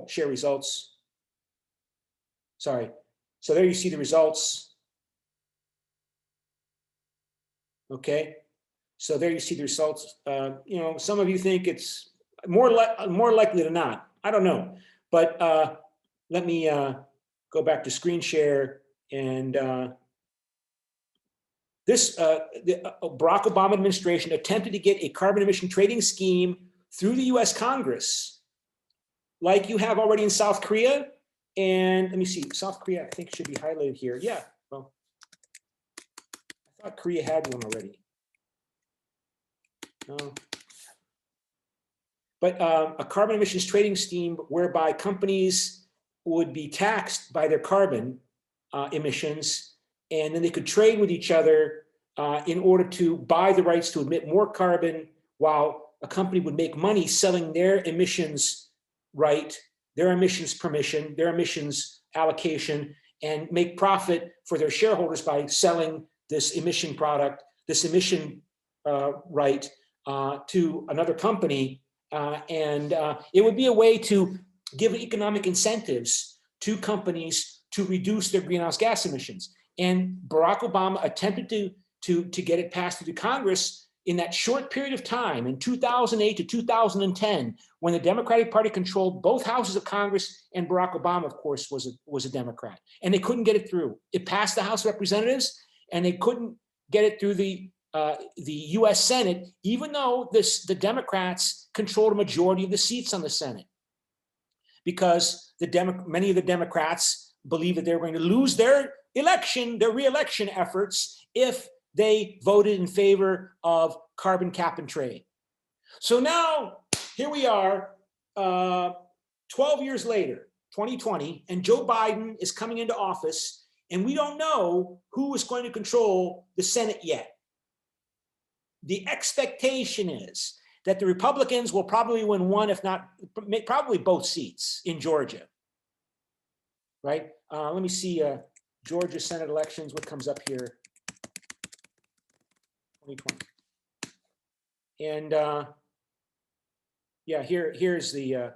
Share results. Sorry. So there you see the results. Okay. So there you see the results. Some of you think it's more likely than not. I don't know. But let me go back to screen share. And the Barack Obama administration attempted to get a carbon emission trading scheme through the US Congress, like you have already in South Korea. And let me see, South Korea, I think should be highlighted here. Yeah, well, I thought Korea had one already. No. But a carbon emissions trading scheme whereby companies would be taxed by their carbon emissions, and then they could trade with each other in order to buy the rights to emit more carbon, while a company would make money selling their emissions right, their emissions permission, their emissions allocation, and make profit for their shareholders by selling this emission product, this emission right to another company. And it would be a way to give economic incentives to companies to reduce their greenhouse gas emissions. And Barack Obama attempted to get it passed through the Congress in that short period of time, in 2008 to 2010, when the Democratic Party controlled both houses of Congress, and Barack Obama, of course, was a Democrat. And they couldn't get it through. It passed the House of Representatives, and they couldn't get it through the U.S. Senate, even though the Democrats controlled a majority of the seats on the Senate, because many of the Democrats believe that they're going to lose their re-election efforts if they voted in favor of carbon cap and trade. So now here we are, 12 years later, 2020, and Joe Biden is coming into office, and we don't know who is going to control the Senate yet. The expectation is that the Republicans will probably win one, if not probably both seats in Georgia, right? Let me see Georgia Senate elections, what comes up here, 2020. And yeah, here's the,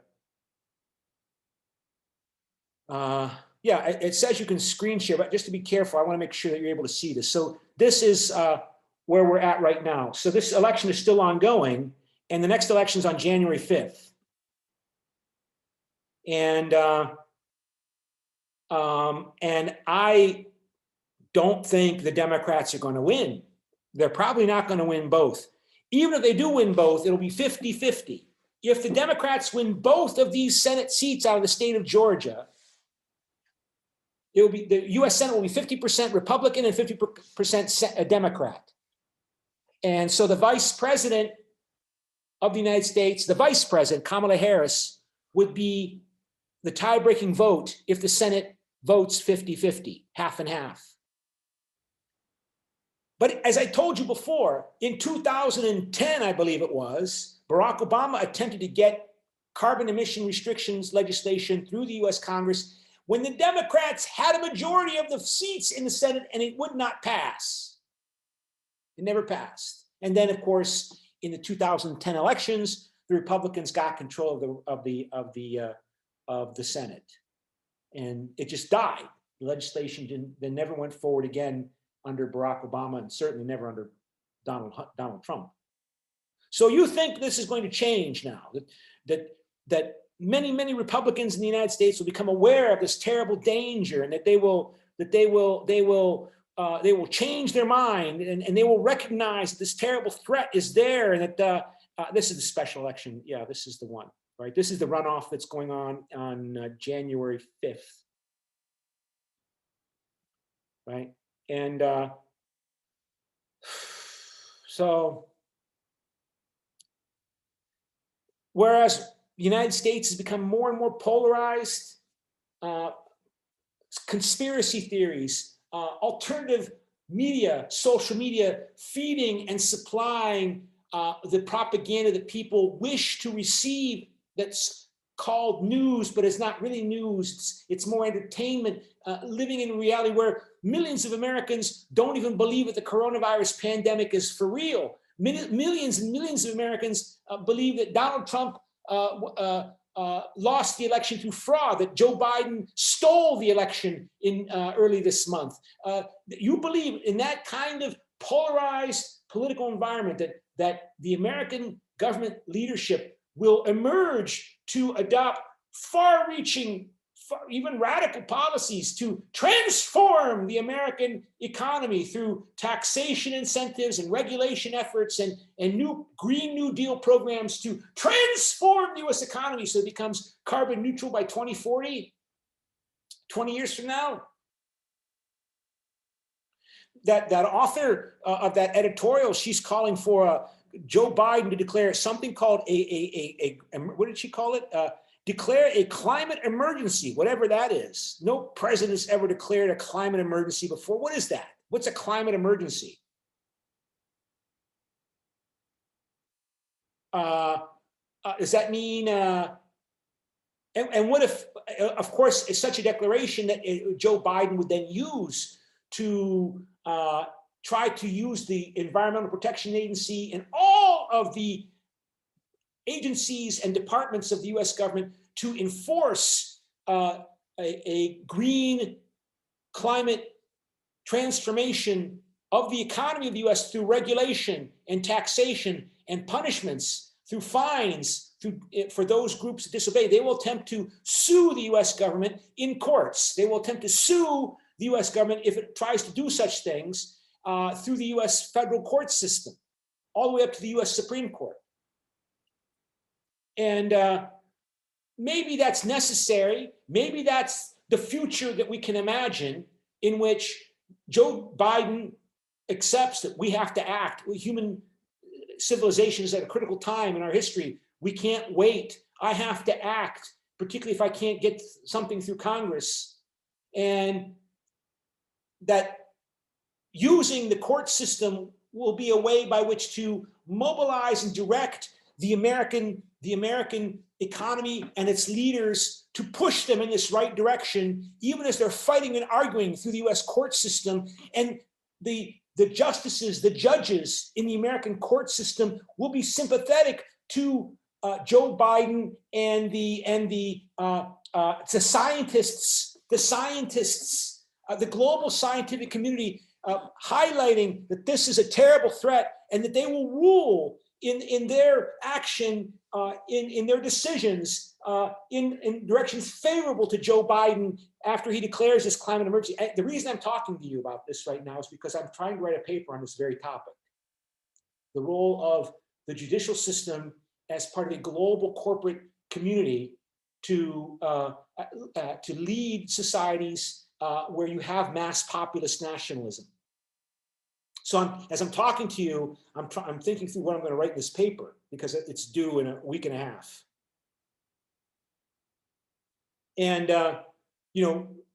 yeah, it says you can screen share, but just to be careful, I want to make sure that you're able to see this. So this is where we're at right now. So this election is still ongoing, and the next election is on January 5th. And I don't think the Democrats are going to win. They're probably not going to win both. Even if they do win both, it'll be 50-50. If the Democrats win both of these Senate seats out of the state of Georgia, it will be, the US Senate will be 50% Republican and 50% Democrat. And so the vice president of the United States, the vice president, Kamala Harris, would be the tie-breaking vote if the Senate votes 50-50, half and half. But as I told you before, in 2010, I believe it was, Barack Obama attempted to get carbon emission restrictions legislation through the US Congress when the Democrats had a majority of the seats in the Senate, and it would not pass. It never passed. And then, of course, in the 2010 elections, the Republicans got control of the Senate, and it just died. The legislation never went forward again under Barack Obama, and certainly never under Donald Trump. So you think this is going to change now? That many Republicans in the United States will become aware of this terrible danger, and that they will change their mind, and they will recognize that this terrible threat is there, and that this is the special election. Yeah, this is the one, right? This is the runoff that's going on January 5th, right? And so, whereas the United States has become more and more polarized, conspiracy theories, alternative media, social media, feeding and supplying the propaganda that people wish to receive, that's called news, but it's not really news. It's more entertainment, living in reality where millions of Americans don't even believe that the coronavirus pandemic is for real. Millions and millions of Americans believe that Donald Trump lost the election through fraud, that Joe Biden stole the election in early this month. You believe in that kind of polarized political environment that the American government leadership will emerge to adopt far-reaching, even radical policies to transform the American economy through taxation incentives and regulation efforts and new Green New Deal programs to transform the US economy so it becomes carbon neutral by 2040, 20 years from now. That author of that editorial, she's calling for Joe Biden to declare something called what did she call it? Declare a climate emergency, whatever that is. No president's ever declared a climate emergency before. What is that? What's a climate emergency? Does that mean, and what if, of course, it's such a declaration that Joe Biden would then use to try to use the Environmental Protection Agency and all of the agencies and departments of the US government to enforce a green climate transformation of the economy of the US through regulation and taxation and punishments, through fines, for those groups that disobey. They will attempt to sue the US government in courts. They will attempt to sue the US government if it tries to do such things through the US federal court system, all the way up to the US Supreme Court. And maybe that's necessary. Maybe that's the future that we can imagine, in which Joe Biden accepts that we have to act. Human civilization is at a critical time in our history. We can't wait. I have to act, particularly if I can't get something through Congress. And that using the court system will be a way by which to mobilize and direct the American economy and its leaders to push them in this right direction, even as they're fighting and arguing through the US court system. And the justices, the judges in the American court system will be sympathetic to Joe Biden and the scientists, the global scientific community, highlighting that this is a terrible threat and that they will rule in their action, in their decisions, in directions favorable to Joe Biden after he declares this climate emergency. The reason I'm talking to you about this right now is because I'm trying to write a paper on this very topic. The role of the judicial system as part of a global corporate community to lead societies where you have mass populist nationalism. So as I'm talking to you, I'm thinking through what I'm going to write in this paper because it's due in a week and a half. And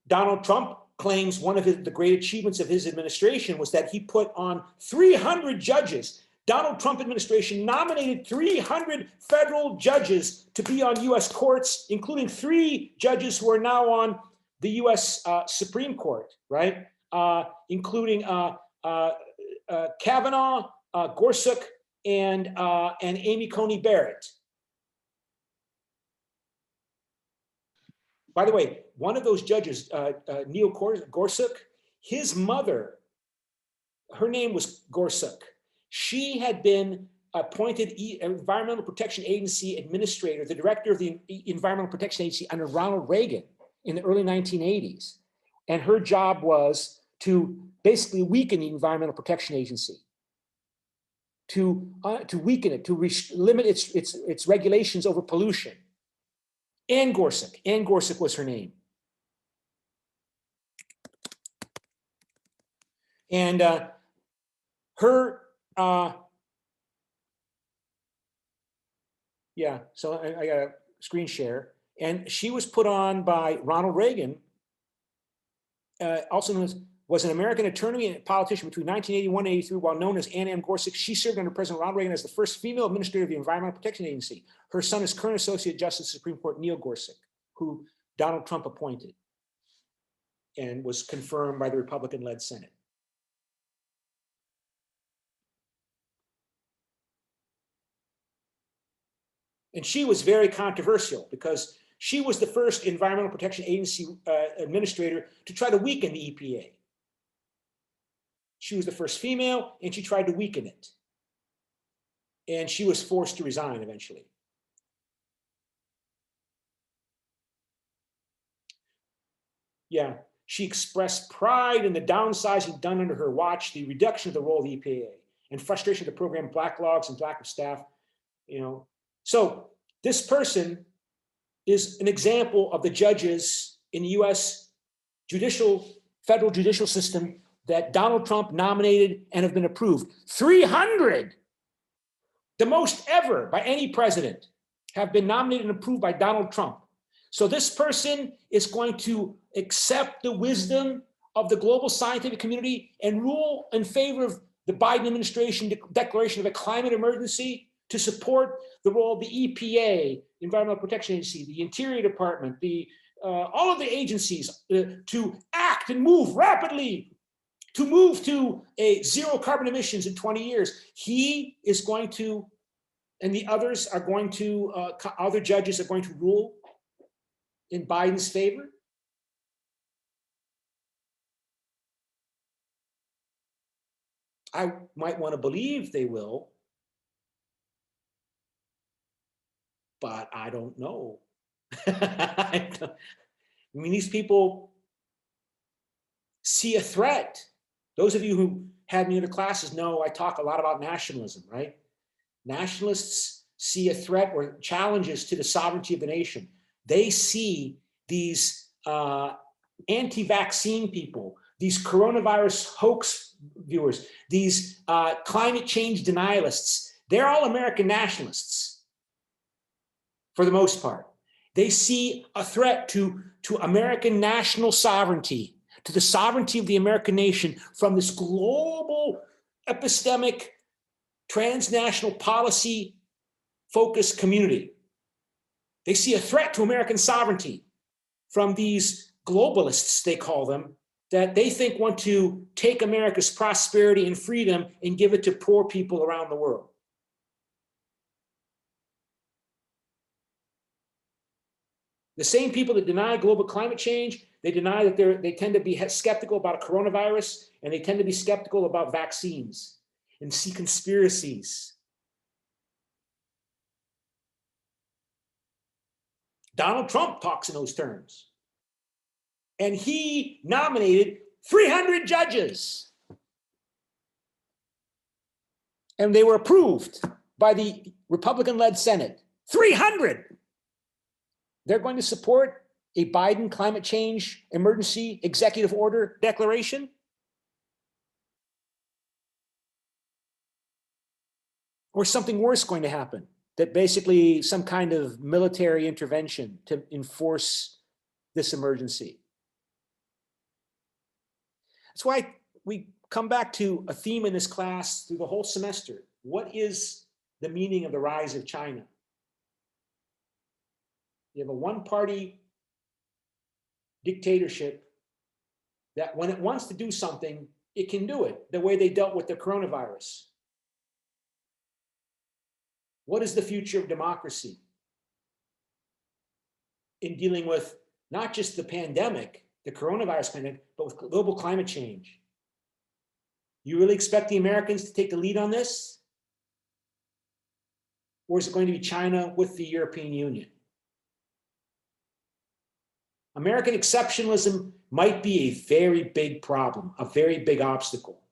Donald Trump claims one of the great achievements of his administration was that he put on 300 judges. Donald Trump administration nominated 300 federal judges to be on US courts, including 3 judges who are now on the US Supreme Court, right? Including Kavanaugh, Gorsuch, and Amy Coney Barrett. By the way, one of those judges, Neil Gorsuch, his mother, her name was Gorsuch. She had been appointed Environmental Protection Agency administrator, the director of the Environmental Protection Agency under Ronald Reagan in the early 1980s. And her job was to basically weaken the Environmental Protection Agency, to weaken it, to limit its regulations over pollution. Ann Gorsuch was her name. And so I got a screen share. And she was put on by Ronald Reagan, also known as, was an American attorney and politician between 1981 and 83, while known as Ann M. Gorsuch. She served under President Ronald Reagan as the first female administrator of the Environmental Protection Agency. Her son is current Associate Justice of the Supreme Court, Neil Gorsuch, who Donald Trump appointed and was confirmed by the Republican-led Senate. And she was very controversial because she was the first Environmental Protection Agency administrator to try to weaken the EPA. She was the first female, and she tried to weaken it. And she was forced to resign eventually. Yeah, she expressed pride in the downsizing done under her watch, the reduction of the role of the EPA, and frustration of the program backlogs and lack of staff. So this person is an example of the judges in the U.S. federal judicial system that Donald Trump nominated and have been approved. 300, the most ever by any president, have been nominated and approved by Donald Trump. So this person is going to accept the wisdom of the global scientific community and rule in favor of the Biden administration declaration of a climate emergency to support the role of the EPA, Environmental Protection Agency, the Interior Department, all of the agencies to act and move rapidly to move to a zero carbon emissions in 20 years. He is going to, and the others are going to, other judges are going to rule in Biden's favor. I might want to believe they will, but I don't know. I mean, these people see a threat. Those of you who had me in the classes know I talk a lot about nationalism, right? Nationalists see a threat or challenges to the sovereignty of the nation. They see these anti-vaccine people, these coronavirus hoax viewers, these climate change denialists, they're all American nationalists for the most part. They see a threat to American national sovereignty, to the sovereignty of the American nation from this global epistemic transnational policy focused community. They see a threat to American sovereignty from these globalists, they call them, that they think want to take America's prosperity and freedom and give it to poor people around the world. The same people that deny global climate change, they deny that they tend to be skeptical about a coronavirus, and they tend to be skeptical about vaccines and see conspiracies. Donald Trump talks in those terms. And he nominated 300 judges. And they were approved by the Republican-led Senate. 300! They're going to support a Biden climate change emergency executive order declaration? Or something worse going to happen? That basically some kind of military intervention to enforce this emergency. That's why we come back to a theme in this class through the whole semester. What is the meaning of the rise of China? You have a one-party dictatorship that when it wants to do something, it can do it the way they dealt with the coronavirus. What is the future of democracy in dealing with not just the pandemic, the coronavirus pandemic, but with global climate change? You really expect the Americans to take the lead on this? Or is it going to be China with the European Union? American exceptionalism might be a very big problem, a very big obstacle.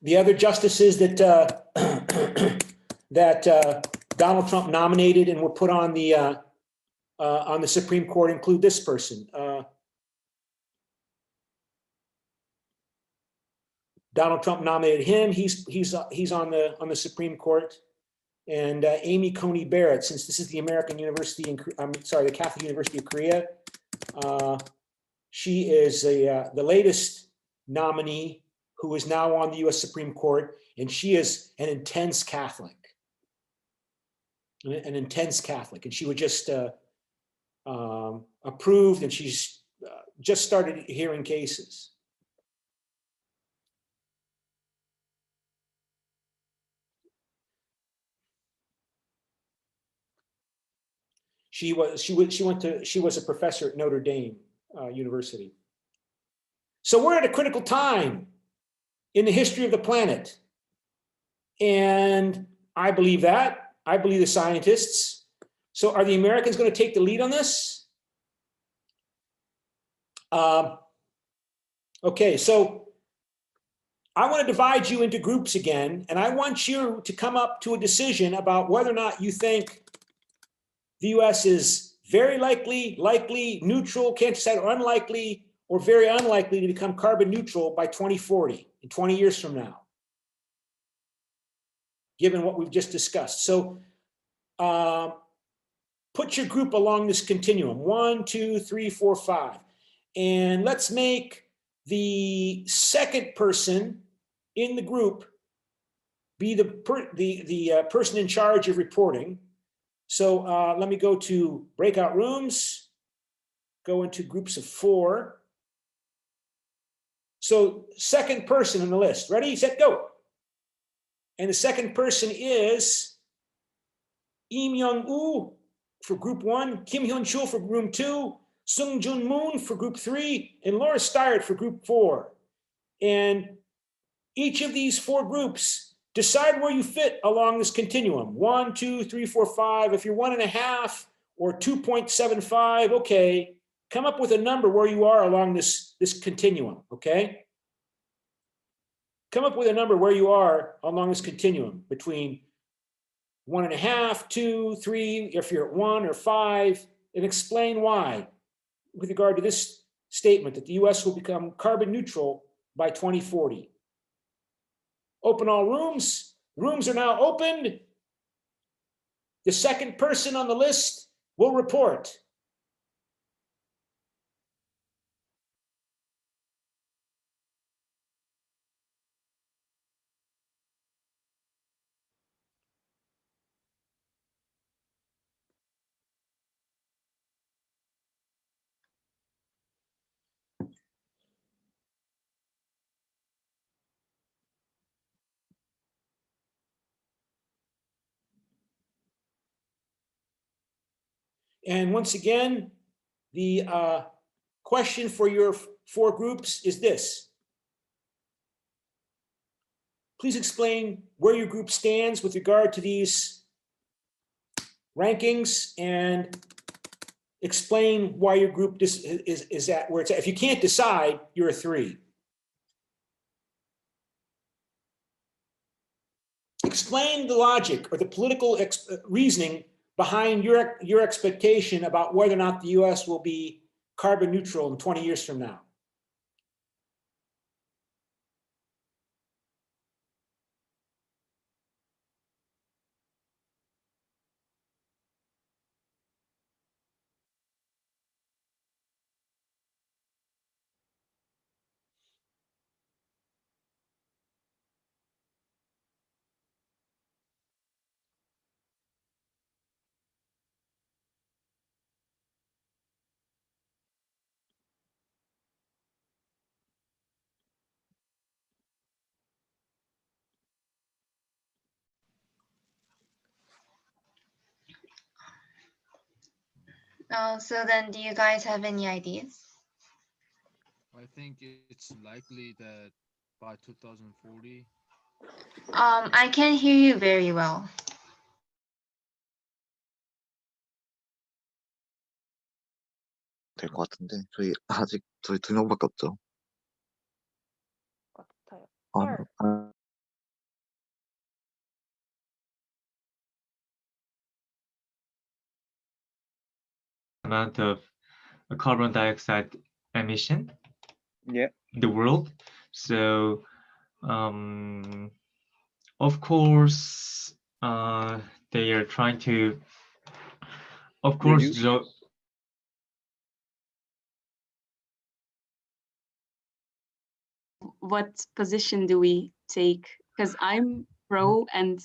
The other justices that Donald Trump nominated and were put on the Supreme Court include this person. Donald Trump nominated him. He's on the Supreme Court, and Amy Coney Barrett. Since this is the American University, the Catholic University of Korea, she is the latest nominee who is now on the U.S. Supreme Court, and she is an intense Catholic. An intense Catholic, and she was just approved, and she's just started hearing cases. She was a professor at Notre Dame University. So we're at a critical time in the history of the planet. And I believe that. I believe the scientists. So are the Americans going to take the lead on this? Okay, so I want to divide you into groups again, and I want you to come up to a decision about whether or not you think the US is very likely, neutral, can't decide, or unlikely, or very unlikely to become carbon neutral by 2040, in 20 years from now, given what we've just discussed. So put your group along this continuum, 1, 2, 3, 4, 5. And let's make the second person in the group be the person in charge of reporting. So let me go to breakout rooms, go into groups of 4. So second person on the list, ready, set, go. And the second person is Im Young-woo for group 1, Kim Hyun-chul for group 2, Sung Jun Moon for group 3, and Laura Steyert for group 4. And each of these 4 groups, decide where you fit along this continuum. 1, 2, 3, 4, 5. If you're 1.5 or 2.75, okay, come up with a number where you are along this continuum, okay? Come up with a number where you are along this continuum between 1.5, 2, 3, if you're at 1 or 5, and explain why with regard to this statement that the US will become carbon neutral by 2040. Open all rooms. Rooms are now opened. The second person on the list will report. And once again, the question for your 4 groups is this. Please explain where your group stands with regard to these rankings and explain why your group is at where it's at. If you can't decide, you're a 3. Explain the logic or the political reasoning behind your expectation about whether or not the US will be carbon neutral in 20 years from now. So then, do you guys have any ideas? I think it's likely that by 2040, I can't hear you very well. 될 것 같은데 아직 저희 2명밖에 없죠. 같아요. Amount of carbon dioxide emission Yeah. in the world. So, of course, they are trying to, of course, Reduce? What position do we take? Because I'm pro and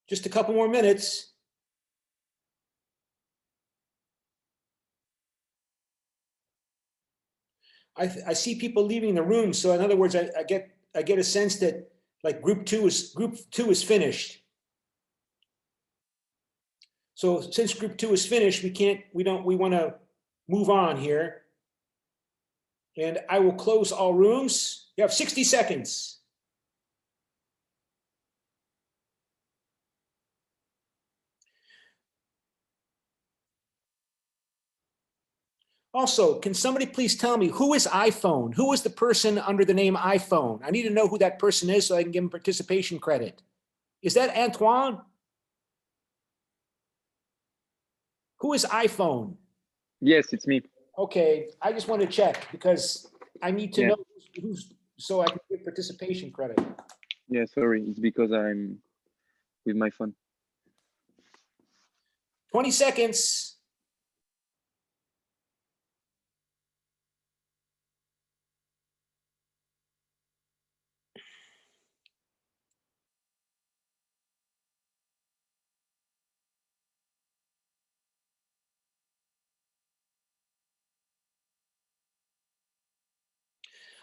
Just a couple more minutes. I see people leaving the room. So in other words, I get a sense that like group two is finished. So since group two is finished, we want to move on here. And I will close all rooms. You have 60 seconds. Also, can somebody please tell me who is iPhone? Who is the person under the name iPhone? I need to know who that person is so I can give him participation credit. Is that Antoine? Who is iPhone? Yes, it's me. Okay, I just want to check because I need to Yeah. know who's so I can give participation credit. Yeah, sorry. It's because I'm with my phone. 20 seconds.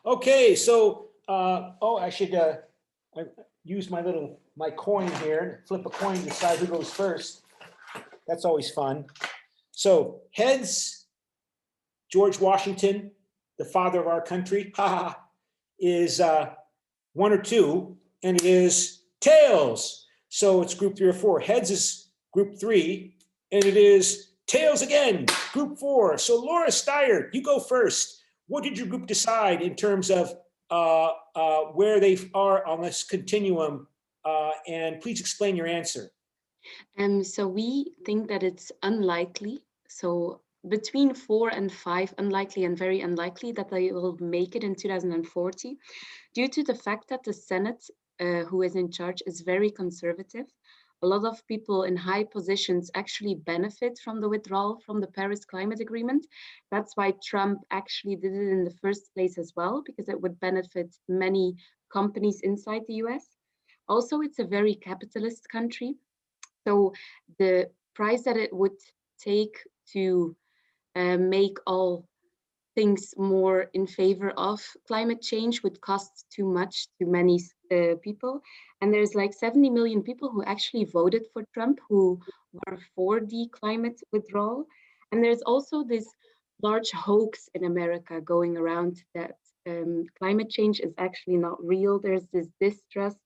Okay, so I should use my coin here, flip a coin to decide who goes first. That's always fun. So heads, George Washington, the father of our country, is 1 or 2, and it is tails. So it's group 3 or 4. Heads is group 3, and it is tails again, group 4. So Laura Steyer, you go first. What did your group decide in terms of where they are on this continuum? And please explain your answer. So we think that it's unlikely. So between 4 and 5, unlikely and very unlikely that they will make it in 2040, due to the fact that the Senate, who is in charge, is very conservative. A lot of people in high positions actually benefit from the withdrawal from the Paris Climate Agreement. That's why Trump actually did it in the first place as well, because it would benefit many companies inside the US. Also, it's a very capitalist country. So the price that it would take to make all things more in favor of climate change would cost too much to many people. And there's like 70 million people who actually voted for Trump who were for the climate withdrawal. And there's also this large hoax in America going around that climate change is actually not real. There's this distrust.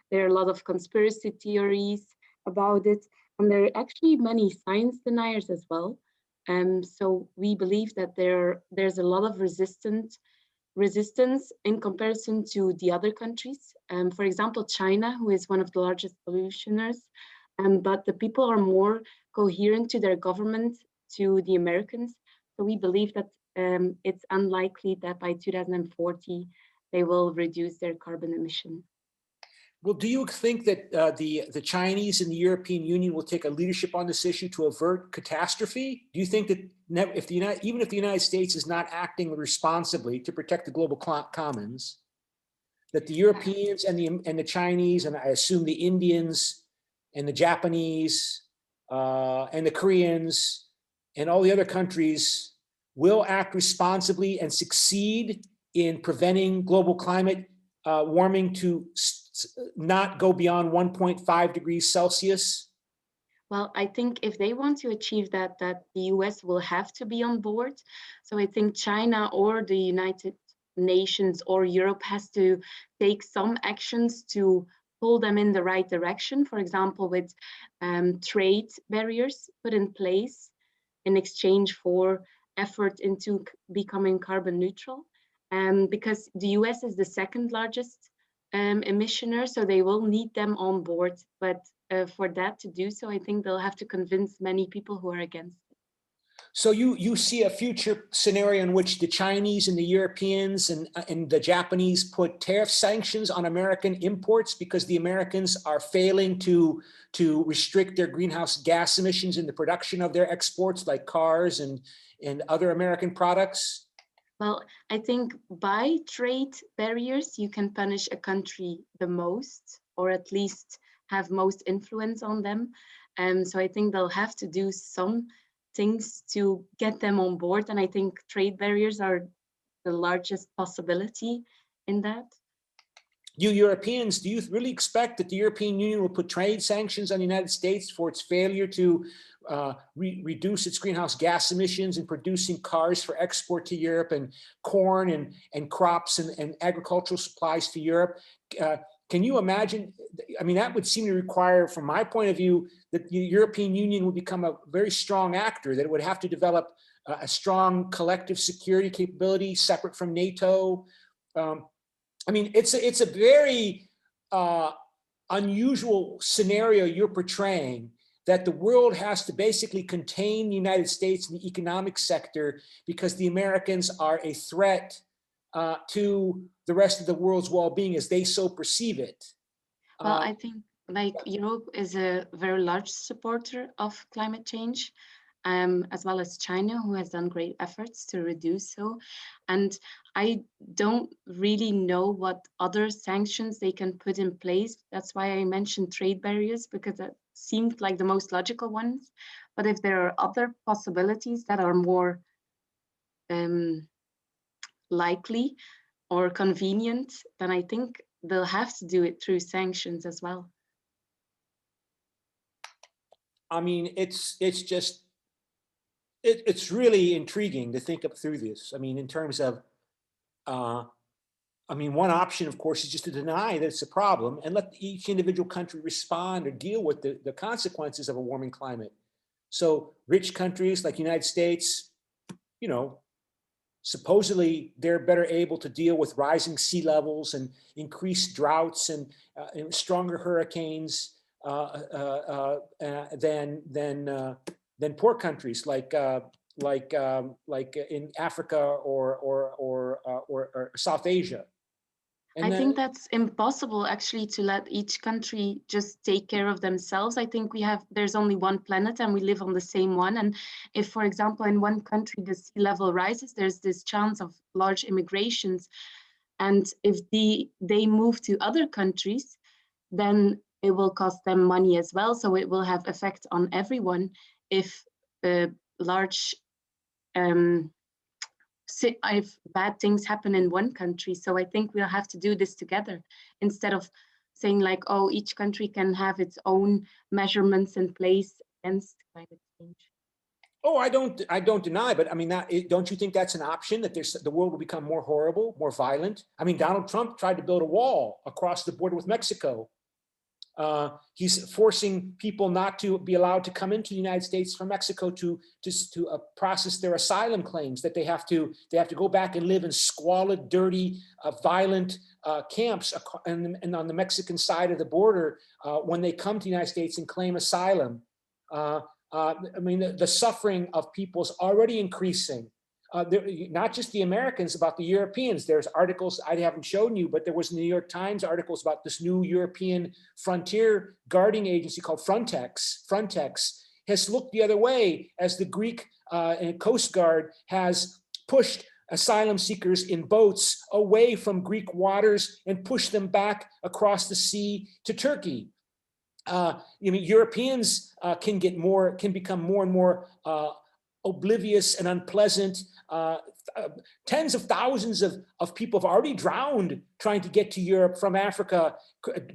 There are a lot of conspiracy theories about it. And there are actually many science deniers as well. So we believe that there's a lot of resistance in comparison to the other countries. For example, China, who is one of the largest pollutioners, but the people are more coherent to their government, to the Americans. So we believe that it's unlikely that by 2040, they will reduce their carbon emission. Well, do you think that the Chinese and the European Union will take a leadership on this issue to avert catastrophe? Do you think that even if the United States is not acting responsibly to protect the global commons, that the Europeans and the Chinese, and I assume the Indians and the Japanese and the Koreans and all the other countries will act responsibly and succeed in preventing global climate warming to not go beyond 1.5 degrees Celsius? Well, I think if they want to achieve that, the US will have to be on board. So I think China or the United Nations or Europe has to take some actions to pull them in the right direction. For example, with trade barriers put in place in exchange for effort into becoming carbon neutral. Because the US is the second largest emissioner, so they will need them on board. But for that to do so, I think they'll have to convince many people who are against it. So you see a future scenario in which the Chinese and the Europeans and the Japanese put tariff sanctions on American imports because the Americans are failing to restrict their greenhouse gas emissions in the production of their exports, like cars and other American products? Well, I think by trade barriers, you can punish a country the most, or at least have most influence on them. So I think they'll have to do some things to get them on board. And I think trade barriers are the largest possibility in that. You Europeans, do you really expect that the European Union will put trade sanctions on the United States for its failure to reduce its greenhouse gas emissions and producing cars for export to Europe and corn and crops and agricultural supplies to Europe? Can you imagine? I mean, that would seem to require, from my point of view, that the European Union would become a very strong actor, that it would have to develop a strong collective security capability separate from NATO. I mean, it's a very unusual scenario you're portraying, that the world has to basically contain the United States in the economic sector because the Americans are a threat to the rest of the world's well-being as they so perceive it. Well, I think like Europe is a very large supporter of climate change, as well as China, who has done great efforts to reduce so. And I don't really know what other sanctions they can put in place. That's why I mentioned trade barriers, because that seemed like the most logical ones. But if there are other possibilities that are more likely or convenient, then I think they'll have to do it through sanctions as well. I mean, it's really intriguing to think up through this. I mean, in terms of, I mean, one option, of course, is just to deny that it's a problem and let each individual country respond or deal with the consequences of a warming climate. So rich countries like the United States, you know, supposedly they're better able to deal with rising sea levels and increased droughts and stronger hurricanes than poor countries like in Africa or South Asia. And I think that's impossible actually, to let each country just take care of themselves. I think there's only one planet and we live on the same one. And if, for example, in one country the sea level rises, there's this chance of large immigrations. And if they move to other countries, then it will cost them money as well. So it will have effect on everyone if large if bad things happen in one country. So I think we'll have to do this together, instead of saying like, oh, each country can have its own measurements in place against climate change. Oh, I don't deny, but I mean, don't you think that's an option, that the world will become more horrible, more violent? I mean, Donald Trump tried to build a wall across the border with Mexico. He's forcing people not to be allowed to come into the United States from Mexico to process their asylum claims, that they have to go back and live in squalid, dirty, violent camps and on the Mexican side of the border when they come to the United States and claim asylum. I mean, the suffering of people is already increasing. Not just the Americans, about the Europeans. There's articles I haven't shown you, but there was New York Times articles about this new European frontier guarding agency called Frontex. Frontex has looked the other way as the Greek Coast Guard has pushed asylum seekers in boats away from Greek waters and pushed them back across the sea to Turkey. Europeans can become more and more oblivious and unpleasant. Tens of thousands of people have already drowned trying to get to Europe from Africa,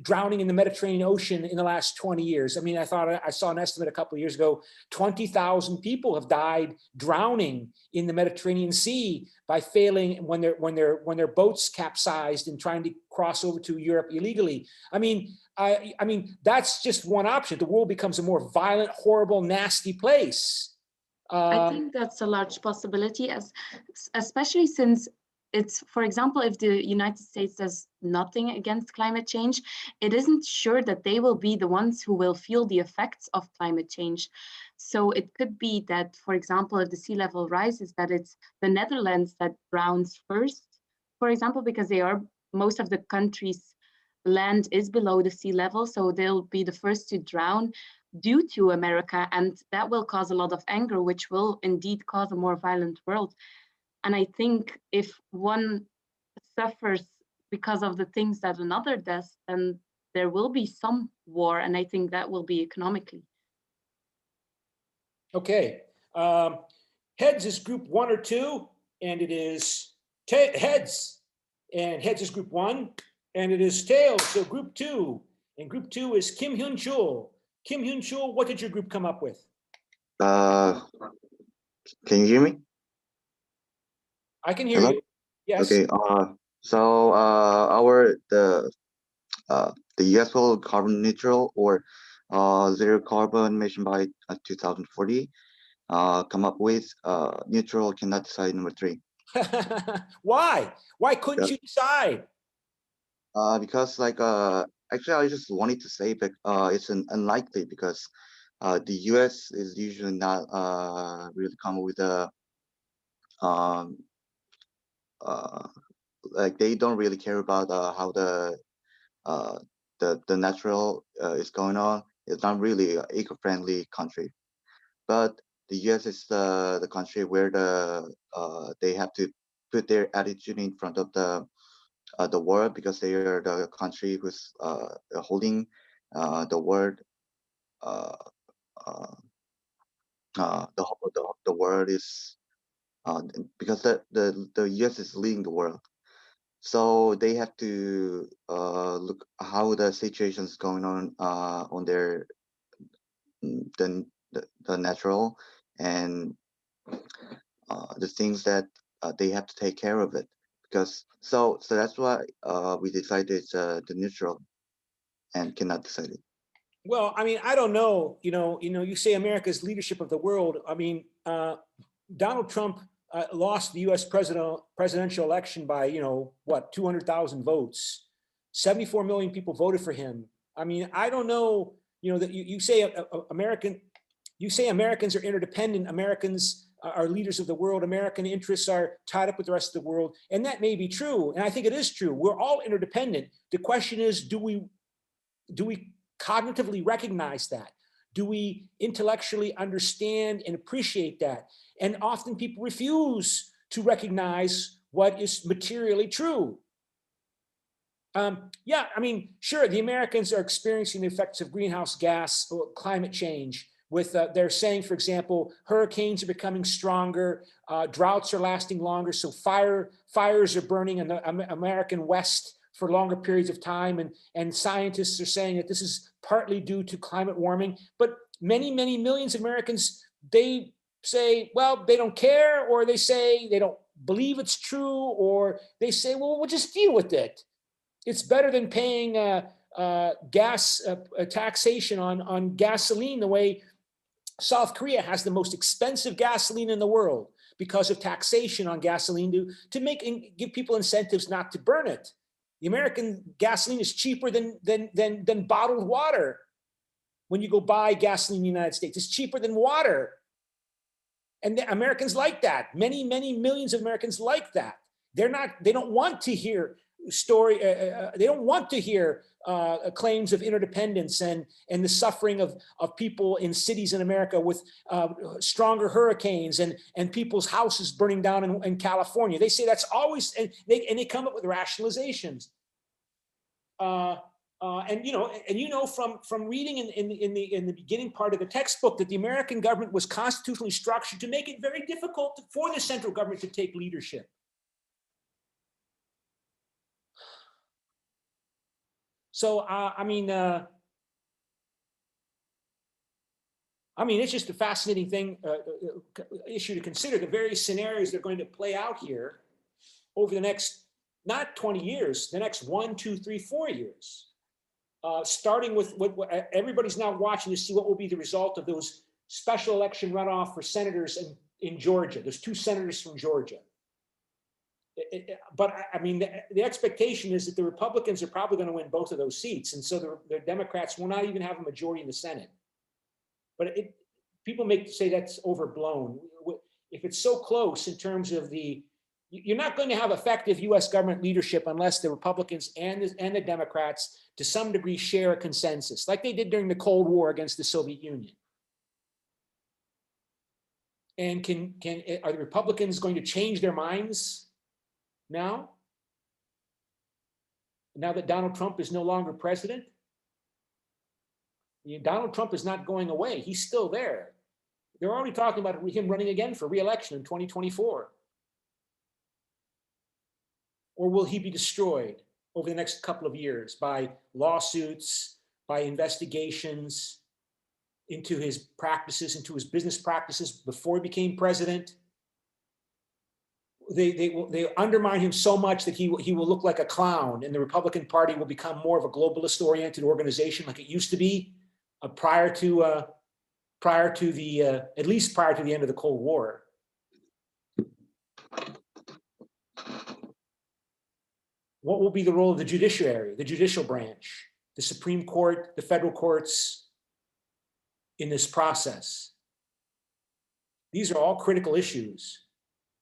drowning in the Mediterranean Ocean in the last 20 years. I mean, I saw an estimate a couple of years ago, 20,000 people have died drowning in the Mediterranean Sea by failing when their boats capsized and trying to cross over to Europe illegally. I mean, that's just one option. The world becomes a more violent, horrible, nasty place. I think that's a large possibility, especially since it's, for example, if the United States does nothing against climate change, it isn't sure that they will be the ones who will feel the effects of climate change. So it could be that, for example, if the sea level rises, that it's the Netherlands that drowns first, for example, because most of the country's land is below the sea level, so they'll be the first to drown due to America, and that will cause a lot of anger, which will indeed cause a more violent world. And I think if one suffers because of the things that another does, then there will be some war, and I think that will be economically. Okay. Heads is group 1 or 2, and it is heads. And heads is group 1, and it is tails, so group 2. And group 2 is Kim Hyun Chul. Kim Hyun Chul, what did your group come up with? Can you hear me? I can hear Hello? you. Yes. Okay. So the US will carbon neutral or zero carbon emission by 2040. Come up with neutral cannot decide number 3. Why? Why couldn't Yeah. you decide? Because actually I just wanted to say that it's unlikely because the US is usually not really come with a like they don't really care about how uh, the natural is going on. It's not really an eco-friendly country, but the US is the country where they have to put their attitude in front of the world because they are the country who's holding the world. Uh, uh, the world is because the US is leading the world. So they have to look how the situation is going on their the natural and the things that they have to take care of it because so that's why we decided the neutral and cannot decide it. Well, I mean, I don't know. You say America's leadership of the world. I mean, Donald Trump lost the U.S. presidential election by, 200,000 votes. 74 million people voted for him. I mean, I don't know. That you say Americans are interdependent. Americans are leaders of the world. American interests are tied up with the rest of the world, and that may be true. And I think it is true. We're all interdependent. The question is, do we cognitively recognize that? Do we intellectually understand and appreciate that? And often people refuse to recognize what is materially true. Yeah, I mean, sure, the Americans are experiencing the effects of greenhouse gas or climate change. With they're saying, for example, hurricanes are becoming stronger, droughts are lasting longer, so fires are burning in the American West for longer periods of time, and scientists are saying that this is partly due to climate warming. But many millions of Americans, they say, well, they don't care, or they say they don't believe it's true, or they say, well, we'll just deal with it. It's better than paying gas taxation on gasoline the way South Korea has the most expensive gasoline in the world because of taxation on gasoline to make and give people incentives not to burn it. The American gasoline is cheaper than bottled water. When you go buy gasoline in the United States, it's cheaper than water. And the Americans like that. Many millions of Americans like that. They don't want to hear they don't want to hear claims of interdependence and the suffering of people in cities in America with stronger hurricanes and people's houses burning down in California. They say that's always, and they come up with rationalizations. From reading in the beginning part of the textbook that the American government was constitutionally structured to make it very difficult for the central government to take leadership. So I mean, it's just a fascinating issue to consider. The various scenarios that are going to play out here over the next, not 20 years, the next 1, 2, 3, 4 years. Starting with what everybody's now watching to see what will be the result of those special election runoff for senators in Georgia. There's 2 senators from Georgia. But I mean, the expectation is that the Republicans are probably going to win both of those seats. And so the Democrats will not even have a majority in the Senate. But people say that's overblown. If it's so close in terms of you're not going to have effective US government leadership unless the Republicans and the Democrats to some degree share a consensus, like they did during the Cold War against the Soviet Union. And are the Republicans going to change their minds now that Donald Trump is no longer president? Donald Trump is not going away. He's still there. They're already talking about him running again for re-election in 2024. Or will he be destroyed over the next couple of years by lawsuits, by investigations into his practices, into his business practices before he became president? They undermine him so much that he will look like a clown, and the Republican Party will become more of a globalist-oriented organization like it used to be prior to at least prior to the end of the Cold War. What will be the role of the judiciary, the judicial branch, the Supreme Court, the federal courts in this process? These are all critical issues,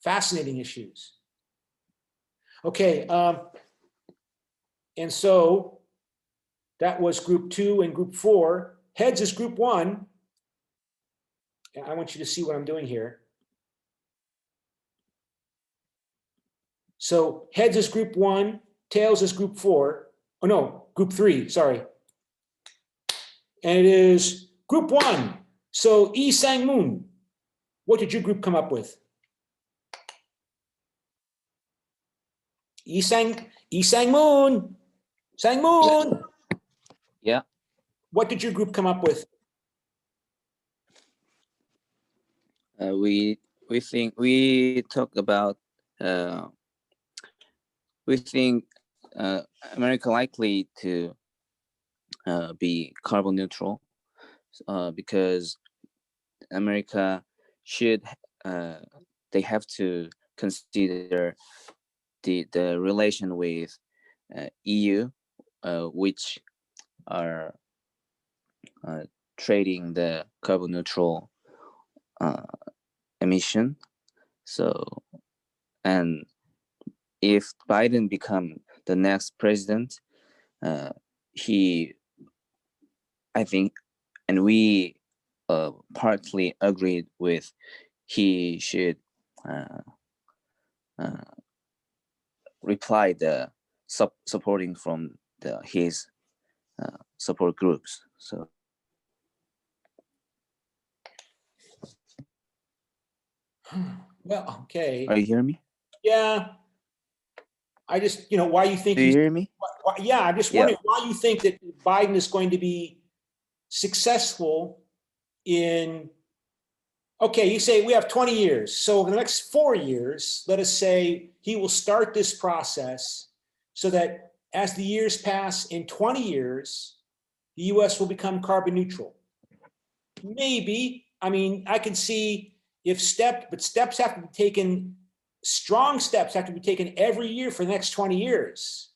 fascinating issues. Okay, and so that was group 2 and group 4. Heads is group 1. I want you to see what I'm doing here. So heads is group 1, tails is group 4. Oh no, group 3, sorry. And it is group 1. So Lee Sang-moon, what did your group come up with? Lee Sang-moon. Sang-moon. Yeah. What did your group come up with? We think we talk about we think America likely to be carbon neutral because America should they have to consider the relation with EU, which are trading the carbon neutral emission. So, and if Biden become the next president, I think, and we partly agreed with, he should reply the supporting from his support groups. So. Well, okay. Are you hearing me? Yeah. I just, why you think Do you hear me? Yeah, I'm just wondering why you think that Biden is going to be successful in, okay, you say we have 20 years. So over the next 4 years, let us say he will start this process so that as the years pass, in 20 years, the US will become carbon neutral. Maybe, I mean, I can see if steps have to be taken, strong steps have to be taken every year for the next 20 years,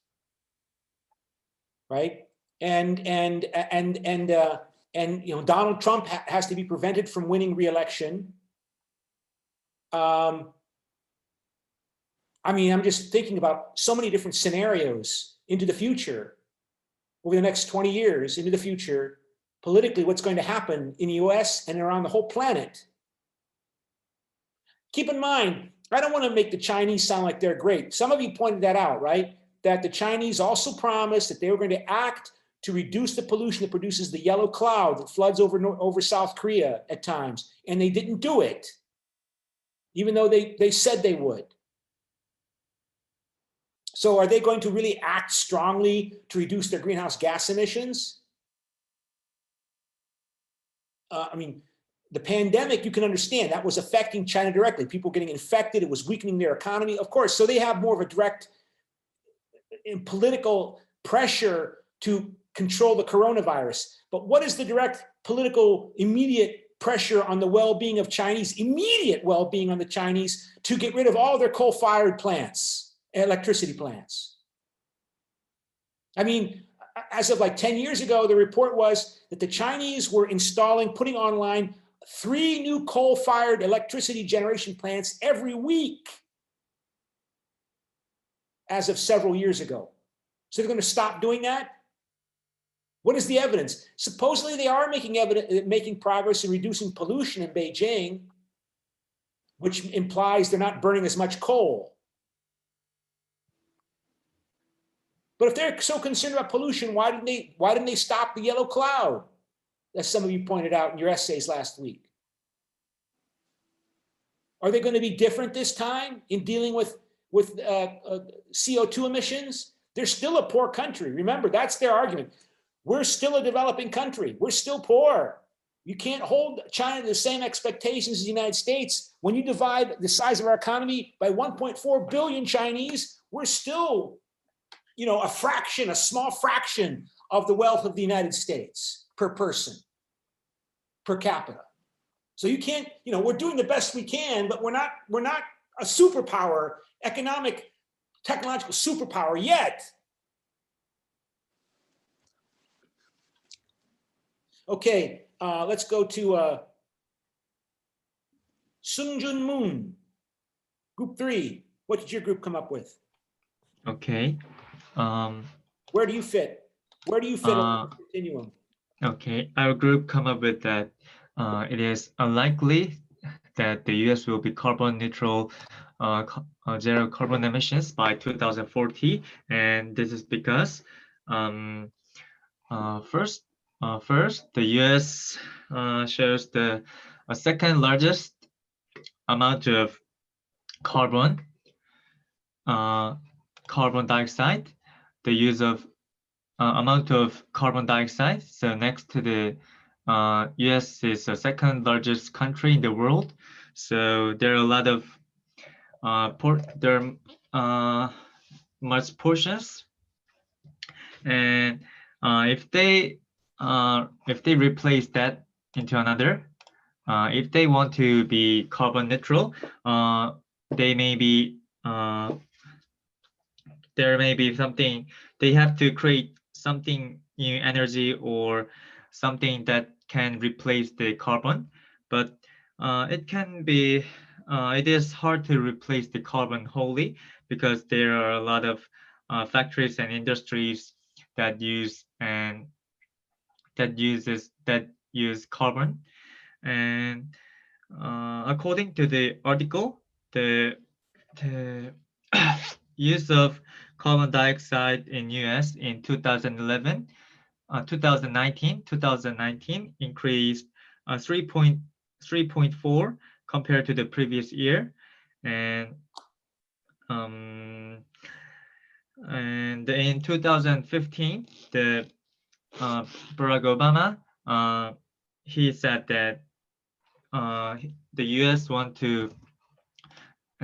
right? And Donald Trump has to be prevented from winning re-election. I mean, I'm just thinking about so many different scenarios into the future, over the next 20 years into the future, politically, what's going to happen in the US and around the whole planet. Keep in mind, I don't want to make the Chinese sound like they're great. Some of you pointed that out, right? That the Chinese also promised that they were going to act to reduce the pollution that produces the yellow cloud that floods over South Korea at times. And they didn't do it, even though they said they would. So are they going to really act strongly to reduce their greenhouse gas emissions? I mean, the pandemic, you can understand, that was affecting China directly. People getting infected, it was weakening their economy, of course. So they have more of a direct political pressure to control the coronavirus. But what is the direct political immediate pressure on the well-being of Chinese, immediate well-being on the Chinese to get rid of all their coal-fired plants, electricity plants? I mean, as of like 10 years ago, the report was that the Chinese were putting online 3 new coal-fired electricity generation plants every week as of several years ago. So they're going to stop doing that? What is the evidence? Supposedly they are making progress in reducing pollution in Beijing, which implies they're not burning as much coal. But if they're so concerned about pollution, why didn't they stop the yellow cloud? as some of you pointed out in your essays last week? Are they going to be different this time in dealing with CO2 emissions? They're still a poor country. Remember, that's their argument. We're still a developing country. We're still poor. You can't hold China to the same expectations as the United States. When you divide the size of our economy by 1.4 billion Chinese, we're still, a fraction, a small fraction of the wealth of the United States per person, per capita. So you can't, we're doing the best we can, but we're not a superpower, economic, technological superpower yet. Okay, let's go to Sung Jun Moon, group 3. What did your group come up with? Okay. Where do you fit? Where do you fit on the continuum? Okay, our group come up with that it is unlikely that the US will be carbon neutral, zero carbon emissions by 2040, and this is because first, the US shows the second largest amount of carbon dioxide, the use of amount of carbon dioxide. So next to the US is the second largest country in the world. So there are a lot of much portions, and if they replace that into another, if they want to be carbon neutral, they may be there may be something, they have to create something new energy or something that can replace the carbon, but it is hard to replace the carbon wholly, because there are a lot of factories and industries that use carbon. And according to the article, the use of carbon dioxide in US in 2019 increased 3.4 compared to the previous year, and in 2015, the Barack Obama he said that the US want to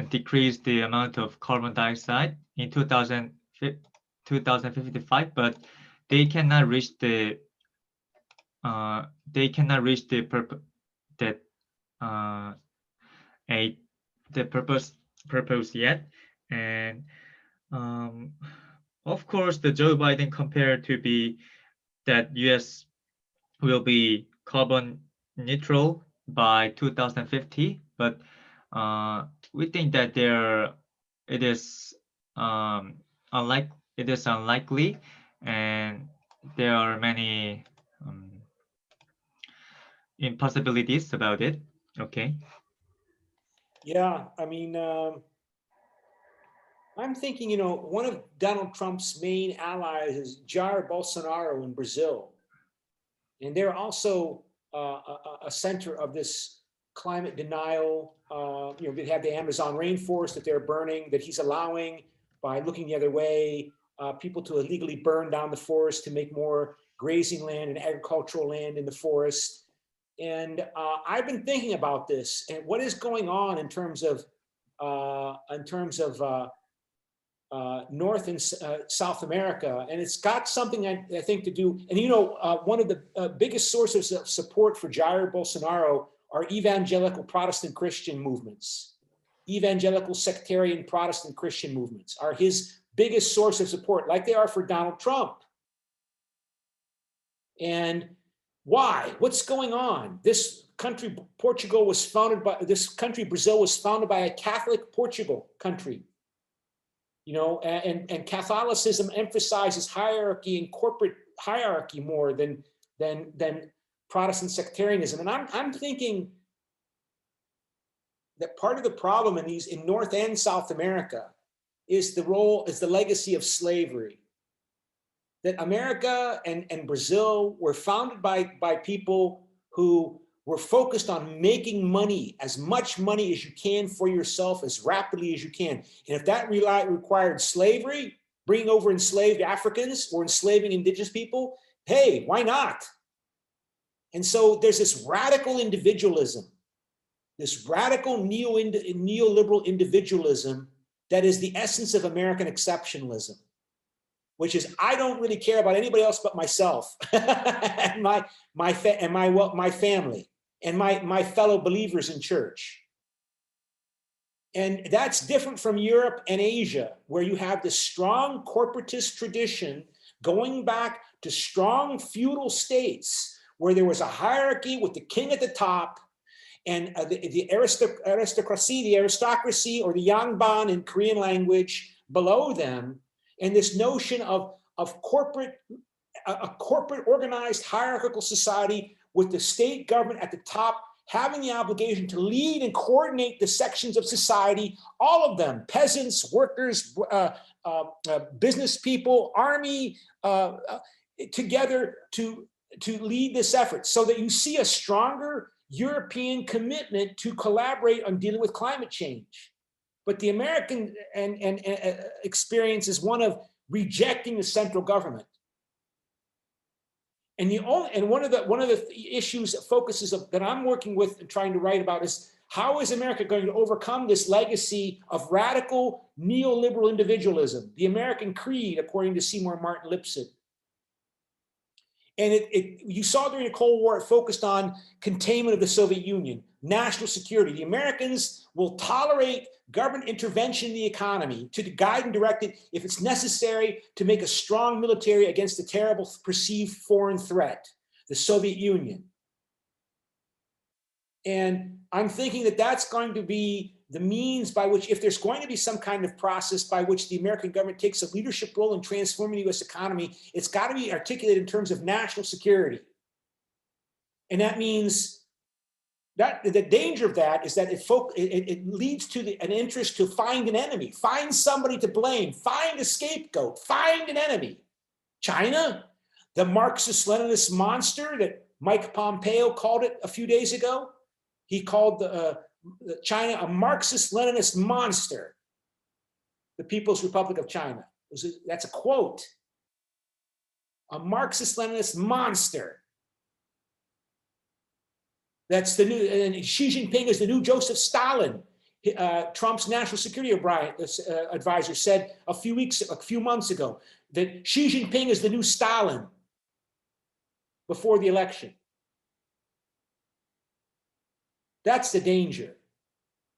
decrease the amount of carbon dioxide in 2055, but they cannot reach the purpose yet. And of course, the Joe Biden compared to be that US will be carbon neutral by 2050, but we think that it is unlikely, and there are many impossibilities about it. Okay. Yeah, I mean, I'm thinking, one of Donald Trump's main allies is Jair Bolsonaro in Brazil. And they're also a center of this climate denial. They have the Amazon rainforest that they're burning, that he's allowing, by looking the other way, people to illegally burn down the forest to make more grazing land and agricultural land in the forest. And I've been thinking about this and what is going on in terms of North and South America, and it's got something I think to do. And one of the biggest sources of support for Jair Bolsonaro are evangelical Protestant Christian movements. Evangelical sectarian Protestant Christian movements are his biggest source of support, like they are for Donald Trump. And why? What's going on? This country, Brazil, was founded by a Catholic Portugal country. And Catholicism emphasizes hierarchy and corporate hierarchy more than Protestant sectarianism. And I'm thinking that part of the problem in North and South America is the legacy of slavery. that America and Brazil were founded by people who were focused on making money, as much money as you can for yourself as rapidly as you can. And if that required slavery, bringing over enslaved Africans or enslaving indigenous people, hey, why not? And so there's this radical individualism, this radical neoliberal individualism that is the essence of American exceptionalism, which is I don't really care about anybody else but myself and my family and my fellow believers in church. And that's different from Europe and Asia, where you have this strong corporatist tradition going back to strong feudal states where there was a hierarchy with the king at the top and the aristocracy or the yangban in Korean language below them, and this notion of a corporate organized hierarchical society with the state government at the top having the obligation to lead and coordinate the sections of society, all of them, peasants, workers, business people, army, together to lead this effort, so that you see a stronger European commitment to collaborate on dealing with climate change. But the American experience is one of rejecting the central government. And one of the issues that focuses that I'm working with and trying to write about is how is America going to overcome this legacy of radical neoliberal individualism, the American creed, according to Seymour Martin Lipset. And you saw during the Cold War, it focused on containment of the Soviet Union, national security. The Americans will tolerate government intervention in the economy to guide and direct it if it's necessary to make a strong military against a terrible perceived foreign threat, the Soviet Union. And I'm thinking that that's going to be the means by which, if there's going to be some kind of process by which the American government takes a leadership role in transforming the US economy, it's got to be articulated in terms of national security. And that means that the danger of that is that it leads to an interest to find an enemy, find somebody to blame, find a scapegoat, find an enemy. China, the Marxist-Leninist monster that Mike Pompeo called it a few days ago. He called China a Marxist-Leninist monster, the People's Republic of China. That's a quote. A Marxist-Leninist monster. That's the new, and Xi Jinping is the new Joseph Stalin. Trump's national security advisor said a few months ago that Xi Jinping is the new Stalin before the election. That's the danger.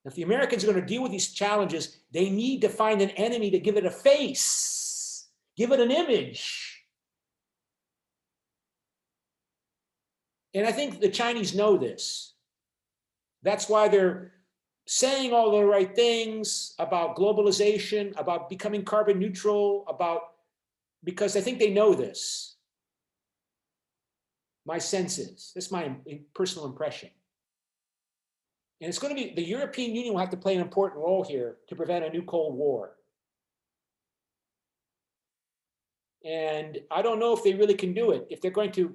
If the Americans are going to deal with these challenges, they need to find an enemy to give it a face, give it an image. And I think the Chinese know this. That's why they're saying all the right things about globalization, about becoming carbon neutral, because I think they know this. My sense is, that's my personal impression. And it's going to be, the European Union will have to play an important role here to prevent a new Cold War. And I don't know if they really can do it. If they're going to,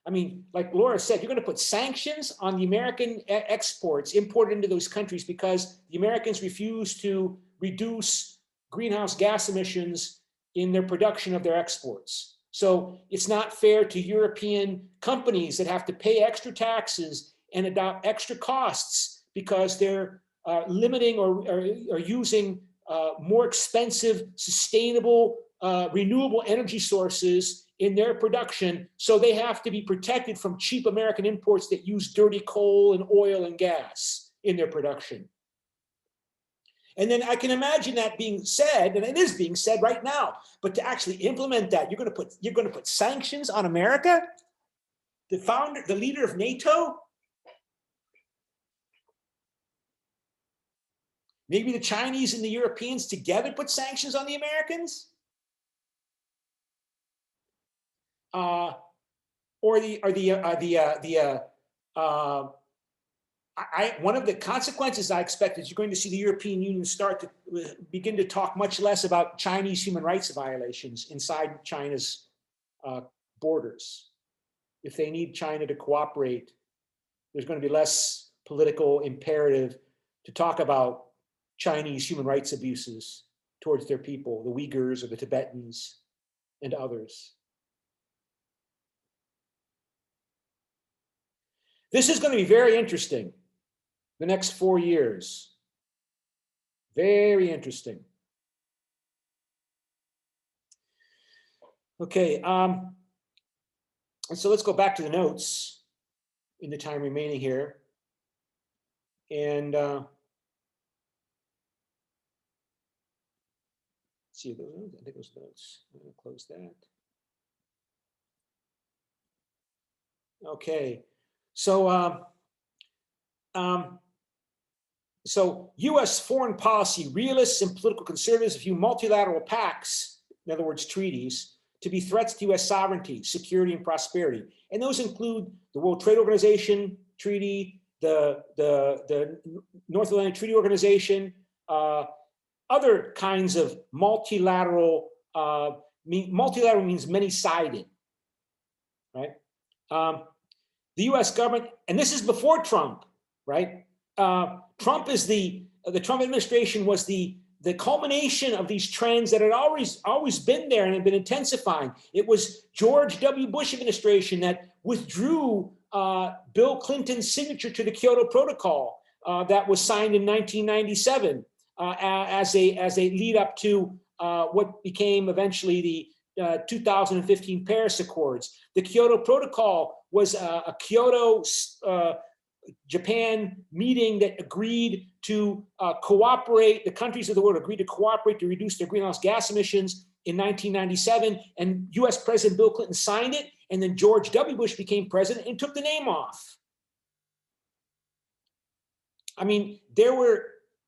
I mean, like Laura said, you're going to put sanctions on the American exports imported into those countries because the Americans refuse to reduce greenhouse gas emissions in their production of their exports. So it's not fair to European companies that have to pay extra taxes and adopt extra costs because they're limiting or using more expensive, sustainable, renewable energy sources in their production. So they have to be protected from cheap American imports that use dirty coal and oil and gas in their production. And then I can imagine that being said, and it is being said right now, but to actually implement that, you're going to put sanctions on America? The leader of NATO? Maybe the Chinese and the Europeans together put sanctions on the Americans? One of the consequences I expect is you're going to see the European Union start to begin to talk much less about Chinese human rights violations inside China's borders. If they need China to cooperate, there's going to be less political imperative to talk about Chinese human rights abuses towards their people, the Uyghurs or the Tibetans and others. This is going to be very interesting, the next 4 years. Very interesting. Okay, and so let's go back to the notes in the time remaining here. And see those, I think those notes. I'm going to close that. Okay, so so U.S. foreign policy realists and political conservatives view multilateral pacts, in other words, treaties, to be threats to U.S. sovereignty, security, and prosperity. And those include the World Trade Organization Treaty, the North Atlantic Treaty Organization, other kinds of multilateral. Multilateral means many-sided, right? The U.S. government, and this is before Trump, right? Trump is the Trump administration was the culmination of these trends that had always been there and had been intensifying. It was George W. Bush administration that withdrew Bill Clinton's signature to the Kyoto Protocol that was signed in 1997 as a lead up to what became eventually the 2015 Paris Accords. The Kyoto Protocol was a Kyoto Japan meeting that agreed to cooperate, the countries of the world agreed to cooperate to reduce their greenhouse gas emissions in 1997, and US President Bill Clinton signed it, and then George W. Bush became president and took the name off. I mean,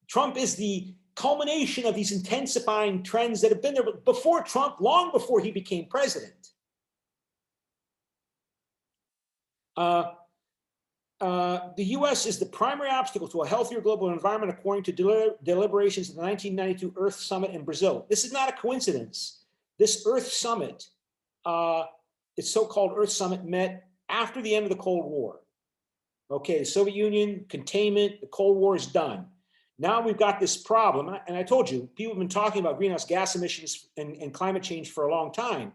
Trump is the culmination of these intensifying trends that have been there before Trump, long before he became president. The U.S. is the primary obstacle to a healthier global environment, according to deliberations of the 1992 Earth Summit in Brazil. This is not a coincidence. This Earth Summit, its so-called Earth Summit, met after the end of the Cold War. Okay, the Soviet Union, containment, the Cold War is done. Now we've got this problem, and I told you, people have been talking about greenhouse gas emissions and climate change for a long time.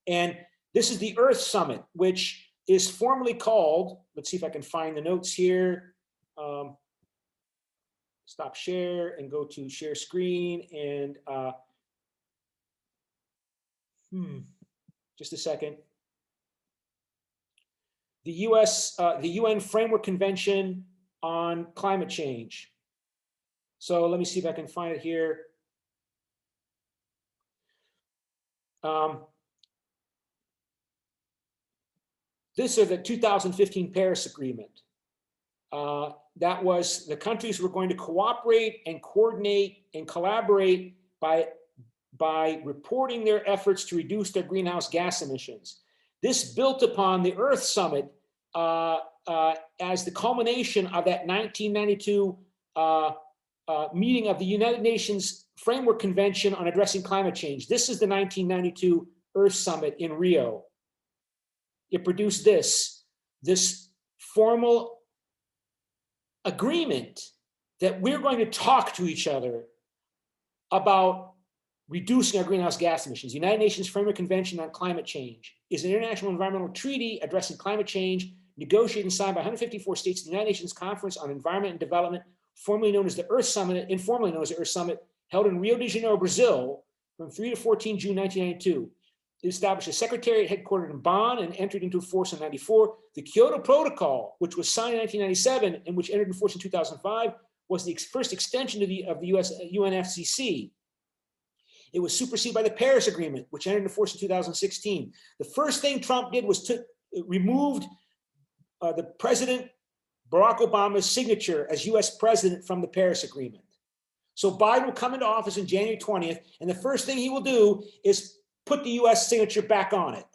And this is the Earth Summit, which is formally called, let's see if I can find the notes here. Stop share and go to share screen and just a second. The UN Framework Convention on Climate Change. So let me see if I can find it here. This is the 2015 Paris Agreement. That was the countries were going to cooperate and coordinate and collaborate by reporting their efforts to reduce their greenhouse gas emissions. This built upon the Earth Summit as the culmination of that 1992 meeting of the United Nations Framework Convention on Addressing Climate Change. This is the 1992 Earth Summit in Rio. It produced this formal agreement that we're going to talk to each other about reducing our greenhouse gas emissions. The United Nations Framework Convention on Climate Change is an international environmental treaty addressing climate change, negotiated and signed by 154 states. The United Nations Conference on Environment and Development, formerly known as the Earth Summit, informally known as the Earth Summit, held in Rio de Janeiro, Brazil, from 3 to 14 June 1992. It established a secretariat headquartered in Bonn and entered into force in 1994. The Kyoto Protocol, which was signed in 1997 and which entered into force in 2005, was the first extension of the US UNFCCC. It was superseded by the Paris Agreement, which entered into force in 2016. The first thing Trump did was removed the President Barack Obama's signature as US president from the Paris Agreement. So Biden will come into office on January 20th, and the first thing he will do is put the US signature back on it.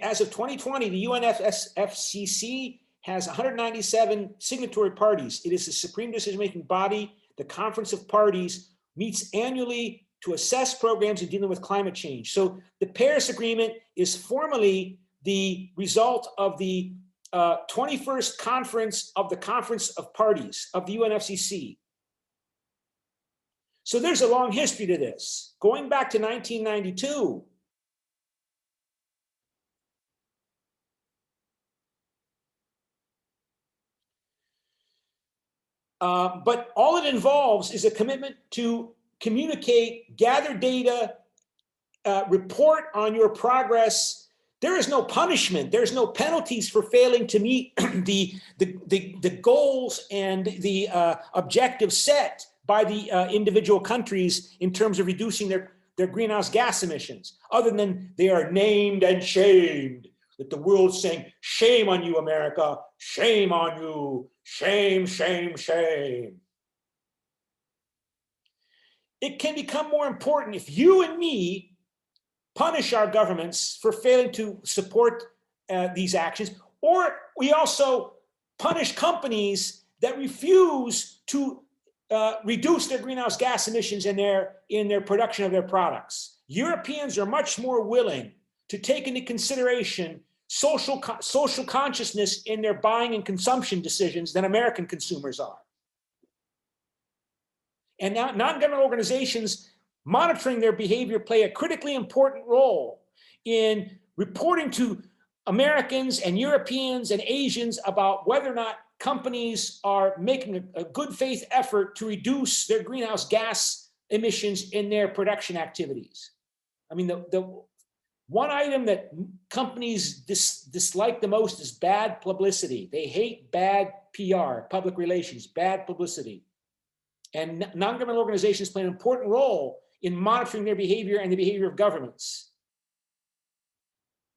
As of 2020, the UNFCCC has 197 signatory parties. It is the supreme decision-making body. The Conference of Parties meets annually to assess programs in dealing with climate change. So the Paris Agreement is formally the result of the 21st conference of the Conference of Parties of the UNFCCC. So there's a long history to this, going back to 1992. But all it involves is a commitment to communicate, gather data, report on your progress. There is no punishment. There's no penalties for failing to meet the goals and the objectives set by the individual countries in terms of reducing their greenhouse gas emissions, other than they are named and shamed. That the world's saying, shame on you, America, shame on you, shame, shame, shame. It can become more important if you and me punish our governments for failing to support these actions, or we also punish companies that refuse to reduce their greenhouse gas emissions in their production of their products. Europeans are much more willing to take into consideration social consciousness in their buying and consumption decisions than American consumers are. And now non-governmental organizations monitoring their behavior play a critically important role in reporting to Americans and Europeans and Asians about whether or not companies are making a good faith effort to reduce their greenhouse gas emissions in their production activities. I mean, the one item that companies dislike the most is bad publicity. They hate bad PR, public relations, bad publicity. And non-governmental organizations play an important role in monitoring their behavior and the behavior of governments.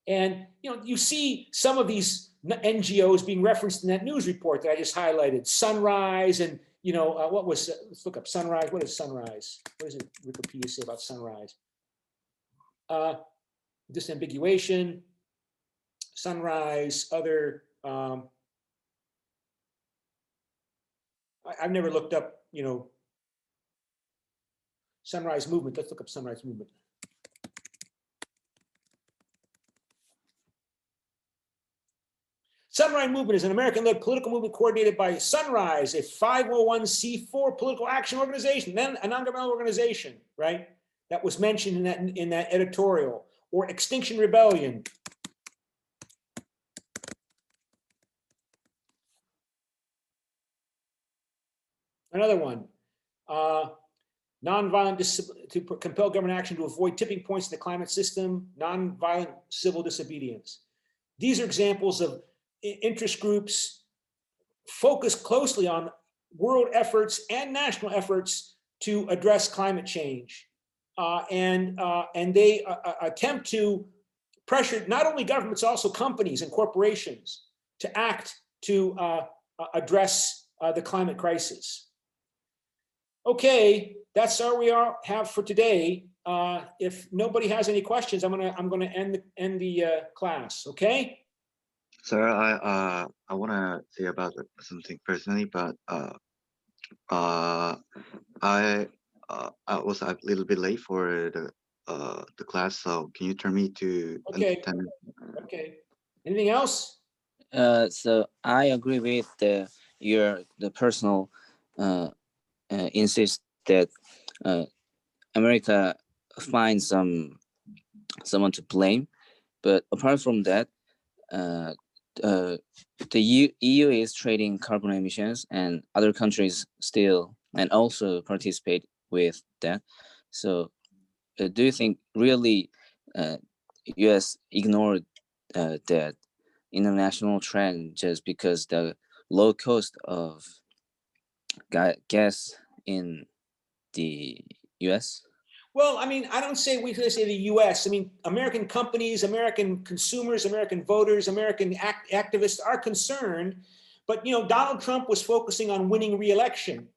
And you see some of these NGOs being referenced in that news report that I just highlighted. Sunrise and what was, let's look up Sunrise. What is Sunrise? What does Wikipedia say about Sunrise? Disambiguation, Sunrise, other. I've never looked up, Sunrise Movement. Let's look up Sunrise Movement. Sunrise Movement is an American-led political movement coordinated by Sunrise, a 501c4 political action organization, then a non-governmental organization, right? That was mentioned in that editorial. Or Extinction Rebellion. Another one. Nonviolent to compel government action to avoid tipping points in the climate system, nonviolent civil disobedience. These are examples of interest groups focused closely on world efforts and national efforts to address climate change. And they attempt to pressure not only governments, also companies and corporations to act to address the climate crisis. Okay, that's all we have for today. If nobody has any questions, I'm gonna end the class. Okay. Sir, I want to say about something personally, but I was a little bit late for the class, so can you turn me to Okay. 10 minutes? Okay. Anything else? So I agree with the personal insist that America finds someone to blame, but apart from that, the EU is trading carbon emissions, and other countries still and also participate with that. So, do you think really U.S. ignored that international trend just because the low cost of gas in the U.S.? Well, I mean, I don't say we say the U.S. I mean, American companies, American consumers, American voters, American activists are concerned. But Donald Trump was focusing on winning re-election,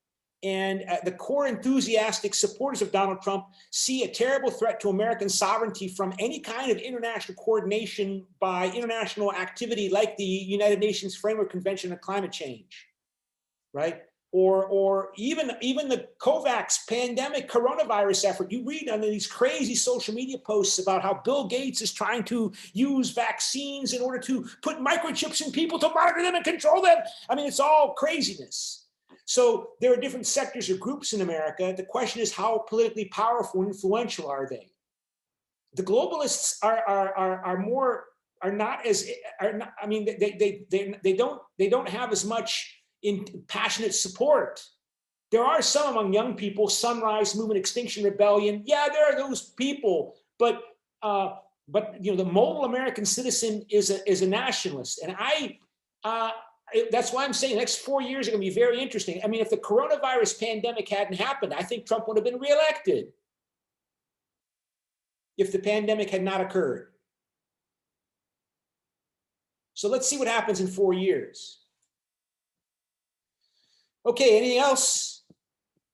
and the core enthusiastic supporters of Donald Trump see a terrible threat to American sovereignty from any kind of international coordination by international activity like the United Nations Framework Convention on Climate Change, right? or even the COVAX pandemic coronavirus effort. You read on these crazy social media posts about how Bill Gates is trying to use vaccines in order to put microchips in people to monitor them and control them. I mean, it's all craziness. So there are different sectors or groups in America. The question is, how politically powerful and influential are they? The globalists they don't have as much in passionate support. There are some among young people, Sunrise Movement, Extinction Rebellion. Yeah, there are those people, but you know, the model American citizen is a nationalist, and that's why I'm saying the next 4 years are going to be very interesting. I mean, if the coronavirus pandemic hadn't happened, I think Trump would have been reelected. If the pandemic had not occurred. So let's see what happens in 4 years. Okay, anything else?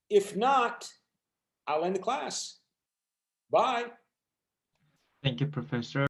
If not, I'll end the class. Bye. Thank you, Professor.